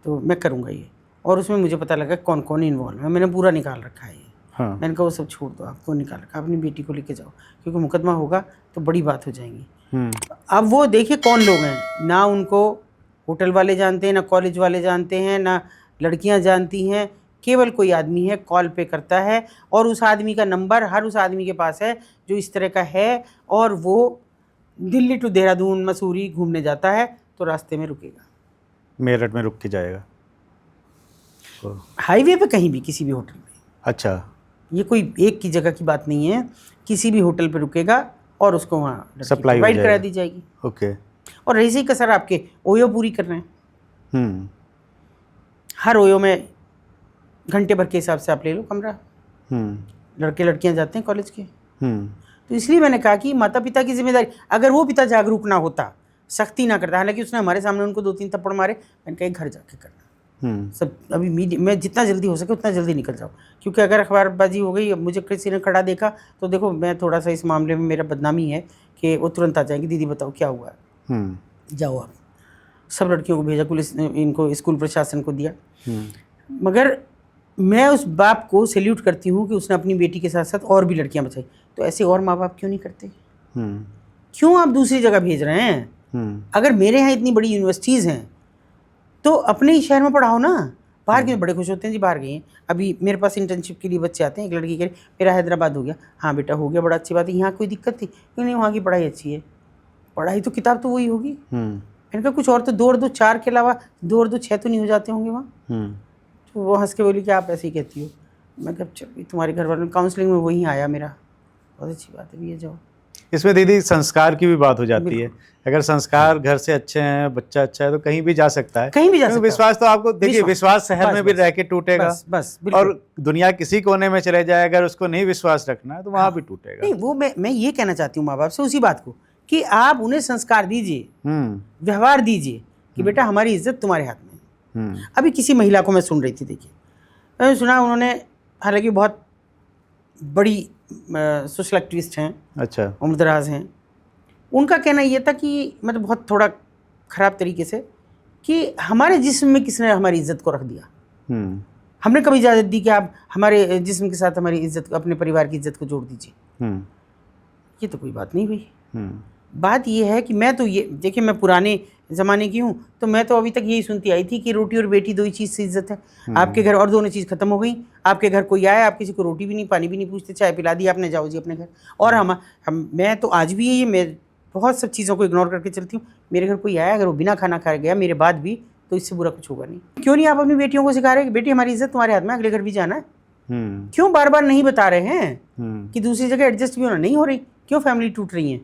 तो मैं करूँगा ये, और उसमें मुझे पता लगा कौन कौन इन्वॉल्व है, मैंने पूरा निकाल रखा है ये। हाँ। मैंने कहा वो सब छोड़ दो, आपको निकाल रखा, अपनी बेटी को लेके जाओ, क्योंकि मुकदमा होगा तो बड़ी बात हो जाएंगी। अब वो देखिए कौन लोग हैं, ना उनको होटल वाले जानते हैं, ना कॉलेज वाले जानते हैं, ना लड़कियां जानती हैं, केवल कोई आदमी है कॉल पे करता है, और उस आदमी का नंबर हर उस आदमी के पास है जो इस तरह का है, और वो दिल्ली टू देहरादून मसूरी घूमने जाता है तो रास्ते में रुकेगा, मेरठ में रुक के जाएगा, हाईवे पे कहीं भी, किसी भी होटल में। अच्छा। ये कोई एक की जगह की बात नहीं है, किसी भी होटल पे रुकेगा और उसको वहाँ सप्लाई प्रोवाइड करा दी जाएगी। ओके। और रही सही कसर आपके ओयो पूरी कर रहे हैं। हर ओयो में घंटे भर के हिसाब से आप ले लो कमरा। लड़के लड़कियां जाते हैं कॉलेज के। तो इसलिए मैंने कहा कि माता पिता की जिम्मेदारी, अगर वो पिता जागरूक ना होता सख्ती ना करता। हालांकि उसने हमारे सामने उनको 2-3 थप्पड़ मारे, मैंने कहा घर जाके करना सब। अभी मीडिया में जितना जल्दी हो सके उतना जल्दी निकल जाओ, क्योंकि अगर अखबारबाजी हो गई, अब मुझे किसी ने खड़ा देखा तो देखो मैं थोड़ा सा इस मामले में मेरा बदनामी है कि वो तुरंत आ जाएंगे, दीदी बताओ क्या हुआ है, जाओ आप। सब लड़कियों को भेजा, पुलिस ने इनको स्कूल प्रशासन को दिया। मगर मैं उस बाप को सैल्यूट करती हूँ कि उसने अपनी बेटी के साथ साथ और भी लड़कियाँ बचाई। तो ऐसे और माँ बाप क्यों नहीं करते? क्यों आप दूसरी जगह भेज रहे हैं? अगर मेरे यहाँ इतनी बड़ी यूनिवर्सिटीज़ हैं तो अपने ही शहर में पढ़ाओ ना। बाहर के बड़े खुश होते हैं जी, बाहर गए हैं। अभी मेरे पास इंटर्नशिप के लिए बच्चे आते हैं, एक लड़की कह रही मेरा हैदराबाद हो गया। हाँ बेटा हो गया, बड़ा अच्छी बात है। यहाँ कोई दिक्कत थी? क्यों नहीं, वहाँ की पढ़ाई अच्छी है। पढ़ाई तो किताब तो वही होगी। इनका कुछ और तो 2 और 2 4 के अलावा 2 और 2 6 तो नहीं हो जाते होंगे वहाँ। तो वो हंस के बोली कि आप ऐसे ही कहती हो। मैं कहा चल तुम्हारे घर वालों काउंसलिंग में वही आया मेरा, बहुत अच्छी बात है भैया जाओ। इसमें दीदी संस्कार की भी बात हो जाती है। अगर संस्कार घर से अच्छे हैं, बच्चा अच्छा है तो कहीं भी जा सकता है, कहीं भी जा सकता है। विश्वास तो आपको देखिए, विश्वास शहर में भी रह के टूटेगा, बस और दुनिया किसी कोने में चले जाए, अगर उसको नहीं विश्वास रखना है तो वहां भी टूटेगा। नहीं, वो मैं ये कहना चाहती हूँ माँ बाप से उसी बात को कि आप उन्हें संस्कार दीजिए, व्यवहार दीजिए कि बेटा हमारी इज्जत तुम्हारे हाथ में है। अभी किसी महिला को मैं सुन रही थी, देखिए मैंने सुना, उन्होंने हालांकि बहुत बड़ी सोशल एक्टिविस्ट हैं, अच्छा, उम्रदराज हैं। उनका कहना ये था कि मतलब बहुत थोड़ा ख़राब तरीके से कि हमारे जिस्म में किसने हमारी इज्जत को रख दिया। हमने कभी इजाज़त दी कि आप हमारे जिस्म के साथ हमारी इज्जत, अपने परिवार की इज्जत को जोड़ दीजिए? ये तो कोई बात नहीं हुई। बात ये है कि मैं तो ये देखिए, मैं पुराने ज़माने की हूँ, तो मैं तो अभी तक यही सुनती आई थी कि रोटी और बेटी 2 ही चीज़ से इज्जत है। आपके घर और दोनों चीज़ खत्म हो गई। आपके घर कोई आया, आप किसी को रोटी भी नहीं, पानी भी नहीं पूछते, चाय पिला दी आपने, जाओ जी अपने घर। और हम मैं तो आज भी ये मैं बहुत सब चीज़ों को इग्नोर करके चलती हूँ। मेरे घर कोई आया, अगर वो बिना खाना खाए गया मेरे बाद भी, तो इससे बुरा कुछ होगा नहीं। क्यों नहीं आप अपनी बेटियों को सिखा रहे कि बेटी हमारी इज्जत तुम्हारे हाथ में, अगले घर भी जाना है? क्यों बार बार नहीं बता रहे हैं कि दूसरी जगह एडजस्ट भी होना नहीं हो रही? क्यों फैमिली टूट रही है?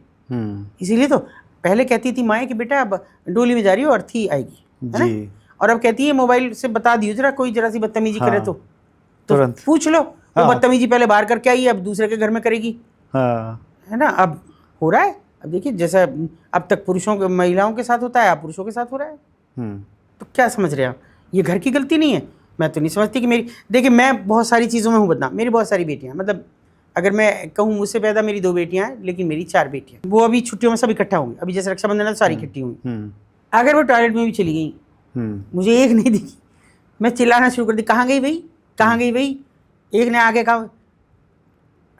इसीलिए तो पहले कहती थी माएँ कि बेटा अब डोली में जा रही हो, अर्थी आएगी, है ना? और अब कहती है मोबाइल से बता दियो जरा, कोई जरा सी बदतमीजी करे तो पूछ लो। वो बदतमीजी पहले बाहर करके आई, अब दूसरे के घर में करेगी, है ना? अब हो रहा है। अब देखिए जैसा अब तक पुरुषों के महिलाओं के साथ होता है, अब पुरुषों के साथ हो रहा है। तो क्या समझ रहे हैं आप? ये घर की गलती नहीं है? मैं तो नहीं समझती कि मेरी, देखिए मैं बहुत सारी चीज़ों में हूँ बदनाम। मेरी बहुत सारी बेटियाँ, मतलब अगर मैं कहूँ मुझसे पैदा मेरी 2 बेटियाँ हैं, लेकिन मेरी 4 बेटियाँ। वो अभी छुट्टियों में सब इकट्ठा होंगी। अभी जैसे रक्षाबंधन है तो सारी इकट्ठी होंगी। अगर वो टॉयलेट में भी चली गई, मुझे एक नहीं दिखी, मैं चिल्लाना शुरू कर दी, कहाँ गई भाई, कहाँ गई भाई? एक ने आगे कहा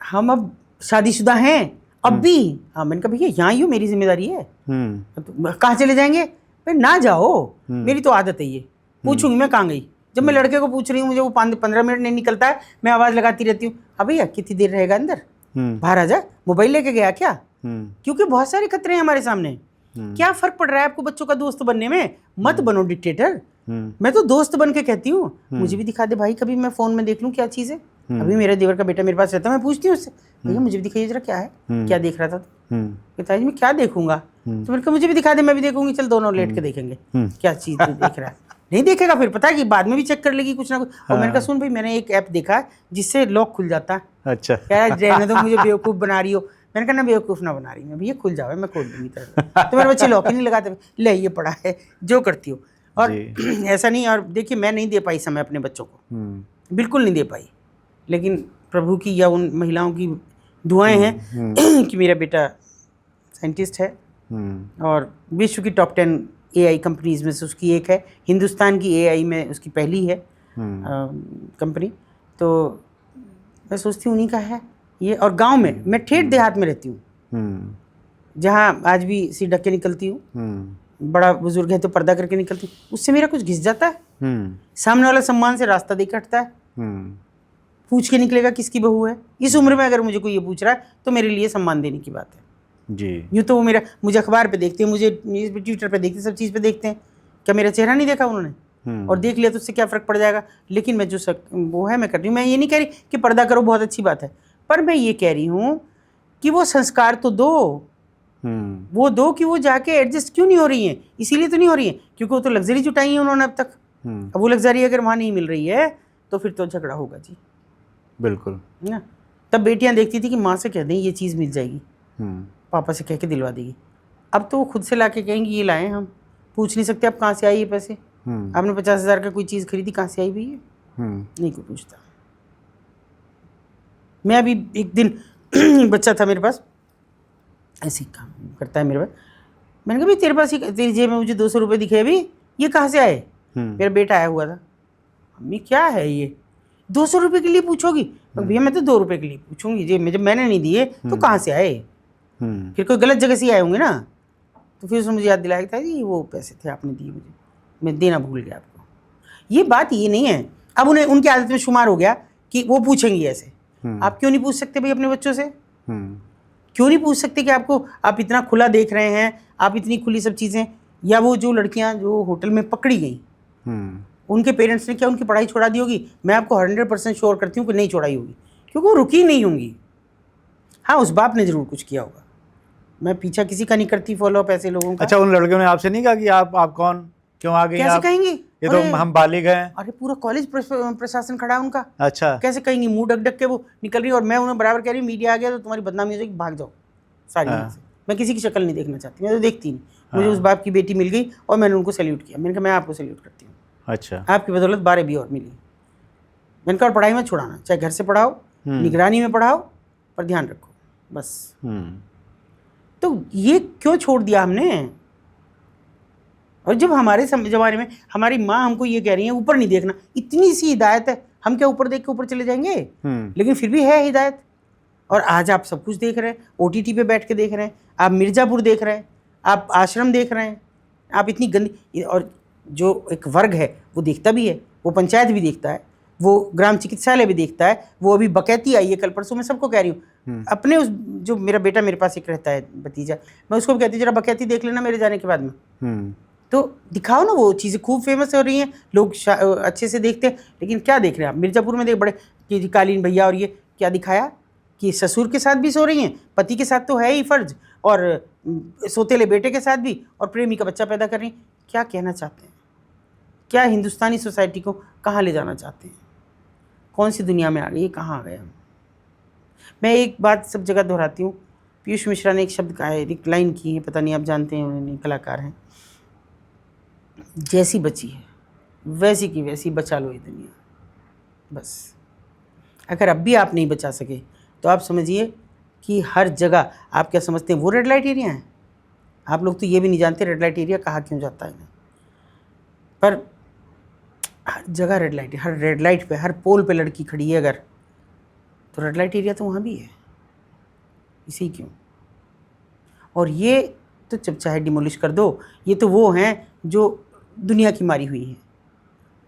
हम अब शादीशुदा हैं अब भी। हाँ, मैंने कहा भैया यहाँ ही हो, मेरी जिम्मेदारी है। तो कहाँ चले जाएंगे? भाई ना जाओ, मेरी तो आदत है ये, पूछूंगी मैं कहाँ गई। जब मैं लड़के को पूछ रही हूँ, मुझे वो 15 मिनट नहीं निकलता है, मैं आवाज़ लगाती रहती हूँ, अब भैया कितनी देर रहेगा अंदर, बाहर आ जा, मोबाइल लेके गया क्या? क्योंकि बहुत सारे खतरे हैं हमारे सामने। क्या फ़र्क पड़ रहा है आपको बच्चों का दोस्त बनने में? मत बनो डिक्टेटर। मैं तो दोस्त बन के कहती हूँ, मुझे भी दिखा दे भाई, कभी मैं फ़ोन में देख लूँ क्या चीज़ है। अभी मेरे देवर का बेटा मेरे पास रहता है, मैं पूछती हूँ उससे, भैया मुझे भी दिखाइए जरा क्या है, क्या देख रहा था? पिताजी मैं क्या देखूंगा? तो मैंने कहा मुझे भी दिखा दे, मैं भी देखूंगी, चल दोनों लेट के देखेंगे क्या चीज़ देख रहा है। नहीं देखेगा फिर पता है कि बाद में भी चेक कर लेगी कुछ ना कुछ। और मैंने कहा सुन भाई, मैंने एक ऐप देखा है जिससे लॉक खुल जाता है। अच्छा, क्या रहने दो, मुझे बेवकूफ़ बना रही हो। मैंने कहा ना बेवकूफ़ ना बना रही मैं, भैया खुल जाओ, मैं खोल दूंगी तरह। तो मेरे बच्चे लॉक ही नहीं लगाते, ले ये पड़ा है जो करती हो। और ऐसा नहीं, और देखिए मैं नहीं दे पाई समय अपने बच्चों को, बिल्कुल नहीं दे पाई, लेकिन प्रभु की या उन महिलाओं की दुआएं हैं कि मेरा बेटा साइंटिस्ट है और विश्व की टॉप 10 AI कंपनीज़ में से उसकी एक है। हिंदुस्तान की AI में उसकी पहली है कंपनी। तो मैं सोचती हूँ उन्हीं का है ये। और गांव में, मैं ठेठ देहात में रहती हूँ, जहाँ आज भी सिर ढक के निकलती हूँ, बड़ा बुजुर्ग है तो पर्दा करके निकलती हूँ, उससे मेरा कुछ घिस जाता है। सामने वाला सम्मान से रास्ता देख हटता है, पूछ के निकलेगा किसकी बहू है। इस उम्र में अगर मुझे कोई ये पूछ रहा है तो मेरे लिए सम्मान देने की बात है जी। यूँ तो वो मेरा, मुझे अखबार पे देखते हैं, मुझे न्यूज़ पे, ट्विटर पे देखते हैं, सब चीज़ पे देखते हैं, क्या मेरा चेहरा नहीं देखा उन्होंने? और देख लिया तो उससे क्या फ़र्क पड़ जाएगा? लेकिन मैं जो वो है मैं कर रही हूँ। मैं ये नहीं कह रही कि पर्दा करो, बहुत अच्छी बात है, पर मैं ये कह रही हूँ कि वो संस्कार तो दो, वो दो कि वो जाके एडजस्ट क्यों नहीं हो रही हैं? इसीलिए तो नहीं हो रही हैं क्योंकि वो तो लग्जरी जुटाई है उन्होंने अब तक। अब वो लग्जरी अगर वहाँ नहीं मिल रही है तो फिर तो झगड़ा होगा जी, बिल्कुल ना। तब बेटियाँ देखती थी कि माँ से कह दें ये चीज़ मिल जाएगी, पापा से कह के दिलवा देगी। अब तो वो खुद से ला के कहेंगे ये लाए हम, पूछ नहीं सकते आप कहाँ से आई ये पैसे, आपने 50,000 का कोई चीज़ खरीदी, कहाँ से आई भैया, नहीं कोई पूछता। मैं अभी एक दिन बच्चा था मेरे पास, ऐसे ही काम करता है मेरे पास, मैंने कहा भाई तेरे पास तेरी जेब में मुझे 200 रुपये दिखे अभी, ये कहाँ से आए? मेरा बेटा आया हुआ था, मम्मी क्या है ये, 200 रुपये के लिए पूछोगी? भैया मैं तो 2 रुपये के लिए पूछूंगी, जेब में जब मैंने नहीं दिए तो कहाँ से आए? फिर कोई गलत जगह से आए होंगे ना। तो फिर उसने मुझे याद दिलाया था जी वो पैसे थे आपने दिए मुझे, मैं देना भूल गया आपको। ये बात ये नहीं है, अब उन्हें उनकी आदत में शुमार हो गया कि वो पूछेंगी ऐसे। आप क्यों नहीं पूछ सकते भाई अपने बच्चों से? क्यों नहीं पूछ सकते कि आपको, आप इतना खुला देख रहे हैं, आप इतनी खुली सब चीज़ें, या वो जो लड़कियां जो होटल में पकड़ी गई उनके पेरेंट्स ने क्या उनकी पढ़ाई छोड़ा दी होगी? मैं आपको 100% श्योर करती हूँ कि नहीं छोड़ाई होगी, क्योंकि वो रुकी नहीं होंगी। हाँ, उस बाप ने ज़रूर कुछ किया होगा, मैं पीछा किसी का नहीं करती फॉलो अप ऐसे लोगों का। अच्छा, उन लड़कियों ने आपसे नहीं कहा कि आप कौन, क्यों आ गई? कैसे कहेंगी? ये तो हम बालिग हैं। अरे पूरा कॉलेज प्रशासन खड़ा है उनका। अच्छा, कैसे कहेंगी? मुंह ढक ढक के वो निकल रही है, और मैं उन्हें बराबर कह रही हूँ मीडिया आ गया तो तुम्हारी बदनामी हो जाएगी, भाग जाओ सारी यहाँ से। मैं किसी की शक्ल नहीं देखना चाहती, मैं तो देखती नहीं। मुझे उस बाप की बेटी मिल गई और मैंने उनको सैल्यूट किया, मैंने कहा मैं आपको सैल्यूट करती हूँ। अच्छा, आपकी आपकी बदौलत 12 भी और मिली। मैंने कहा और पढ़ाई मत छुड़ाना, चाहे घर से पढ़ाओ, निगरानी में पढ़ाओ, पर ध्यान रखो बस। तो ये क्यों छोड़ दिया हमने? और जब हमारे ज़माने में हमारी माँ हमको ये कह रही है ऊपर नहीं देखना, इतनी सी हिदायत है, हम क्या ऊपर देख के ऊपर चले जाएंगे? लेकिन फिर भी है हिदायत। और आज आप सब कुछ देख रहे हैं, OTT पे बैठ के देख रहे हैं, आप मिर्ज़ापुर देख रहे हैं, आप आश्रम देख रहे हैं, आप इतनी गंदी, और जो एक वर्ग है वो देखता भी है, वो पंचायत भी देखता है, वो ग्राम चिकित्सालय भी देखता है, वो अभी बकैती आई है कल परसों, मैं सबको कह रही हूँ। अपने उस जो मेरा बेटा मेरे पास एक रहता है भतीजा, मैं उसको भी कहती हूँ जरा बकैती देख लेना मेरे जाने के बाद में। तो दिखाओ ना, वो चीज़ें खूब फेमस हो रही हैं, लोग अच्छे से देखते हैं, लेकिन क्या देख रहे हैं आप? मिर्ज़ापुर में देख बड़े कि कालीन भैया, और ये क्या दिखाया कि ससुर के साथ भी सो रही हैं, पति के साथ तो है ही फर्ज, और सोतेले बेटे के साथ भी, और प्रेमी का बच्चा पैदा कर रही हैं। क्या कहना चाहते हैं? क्या हिंदुस्तानी सोसाइटी को कहाँ ले जाना चाहते हैं? कौन सी दुनिया में आ गई, कहाँ आ गए हम? मैं एक बात सब जगह दोहराती हूँ, पीयूष मिश्रा ने एक शब्द कहा है, एक लाइन की है, पता नहीं आप जानते हैं, उन्होंने कलाकार हैं, जैसी बची है वैसी की वैसी बचा लो ये दुनिया बस। अगर अब भी आप नहीं बचा सके तो आप समझिए कि हर जगह, आप क्या समझते हैं वो रेड लाइट एरिया है? आप लोग तो ये भी नहीं जानते रेड लाइट एरिया कहा क्यों जाता है, पर हर जगह रेड लाइट है। हर रेड लाइट पे, हर पोल पे लड़की खड़ी है अगर, तो रेड लाइट एरिया तो वहाँ भी है, इसी क्यों? और ये तो जब चाहे डिमोलिश कर दो, ये तो वो हैं जो दुनिया की मारी हुई हैं,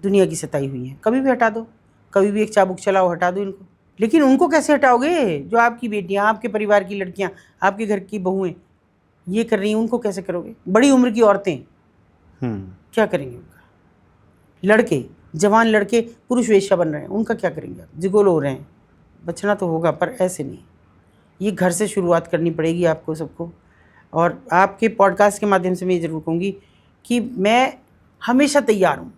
दुनिया की सताई हुई हैं, कभी भी हटा दो, कभी भी एक चाबुक चलाओ, हटा दो इनको। लेकिन उनको कैसे हटाओगे जो आपकी बेटियां, आपके परिवार की लड़कियां, आपके घर की बहुएं ये कर रही हैं, उनको कैसे करोगे? बड़ी उम्र की औरतें क्या करेंगे? उनका लड़के, जवान लड़के पुरुष वेश्या बन रहे हैं, उनका क्या करेंगे आप? जिगोल हो रहे हैं। बचना तो होगा, पर ऐसे नहीं, ये घर से शुरुआत करनी पड़ेगी आपको सबको। और आपके पॉडकास्ट के माध्यम से मैं ज़रूर कहूँगी कि मैं हमेशा तैयार हूँ।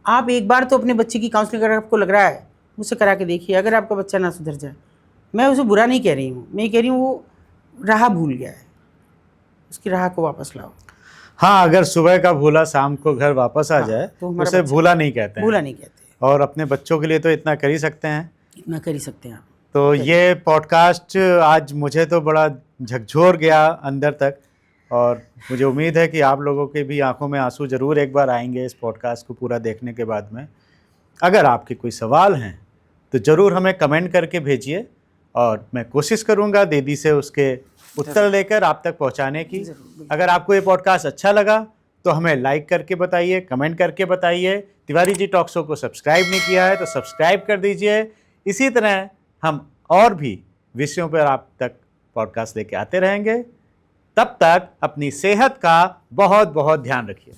आप एक बार तो अपने बच्चे की काउंसलिंग अगर आपको लग रहा है, मुझसे करा के देखिए। अगर आपका बच्चा ना सुधर जाए, मैं उसे बुरा नहीं कह रही हूँ, मैं कह रही हूँ वो राह भूल गया है, उसकी राह को वापस लाओ। हाँ, अगर सुबह का भूला शाम को घर वापस आ जाए तो उसे भूला नहीं कहते हैं। भूला नहीं कहते। और अपने बच्चों के लिए तो इतना कर ही सकते हैं, इतना कर ही सकते हैं आप। तो ये पॉडकास्ट आज मुझे तो बड़ा झकझोर गया अंदर तक, और मुझे उम्मीद है कि आप लोगों के भी आंखों में आंसू ज़रूर एक बार आएंगे इस पॉडकास्ट को पूरा देखने के बाद में। अगर आपके कोई सवाल हैं तो ज़रूर हमें कमेंट करके भेजिए, और मैं कोशिश करूंगा दीदी से उसके उत्तर लेकर आप तक पहुंचाने की। अगर आपको ये पॉडकास्ट अच्छा लगा तो हमें लाइक करके बताइए, कमेंट करके बताइए। तिवारी जी टॉक शो को सब्सक्राइब नहीं किया है तो सब्सक्राइब कर दीजिए। इसी तरह हम और भी विषयों पर आप तक पॉडकास्ट लेके आते रहेंगे। तब तक अपनी सेहत का बहुत बहुत ध्यान रखिए।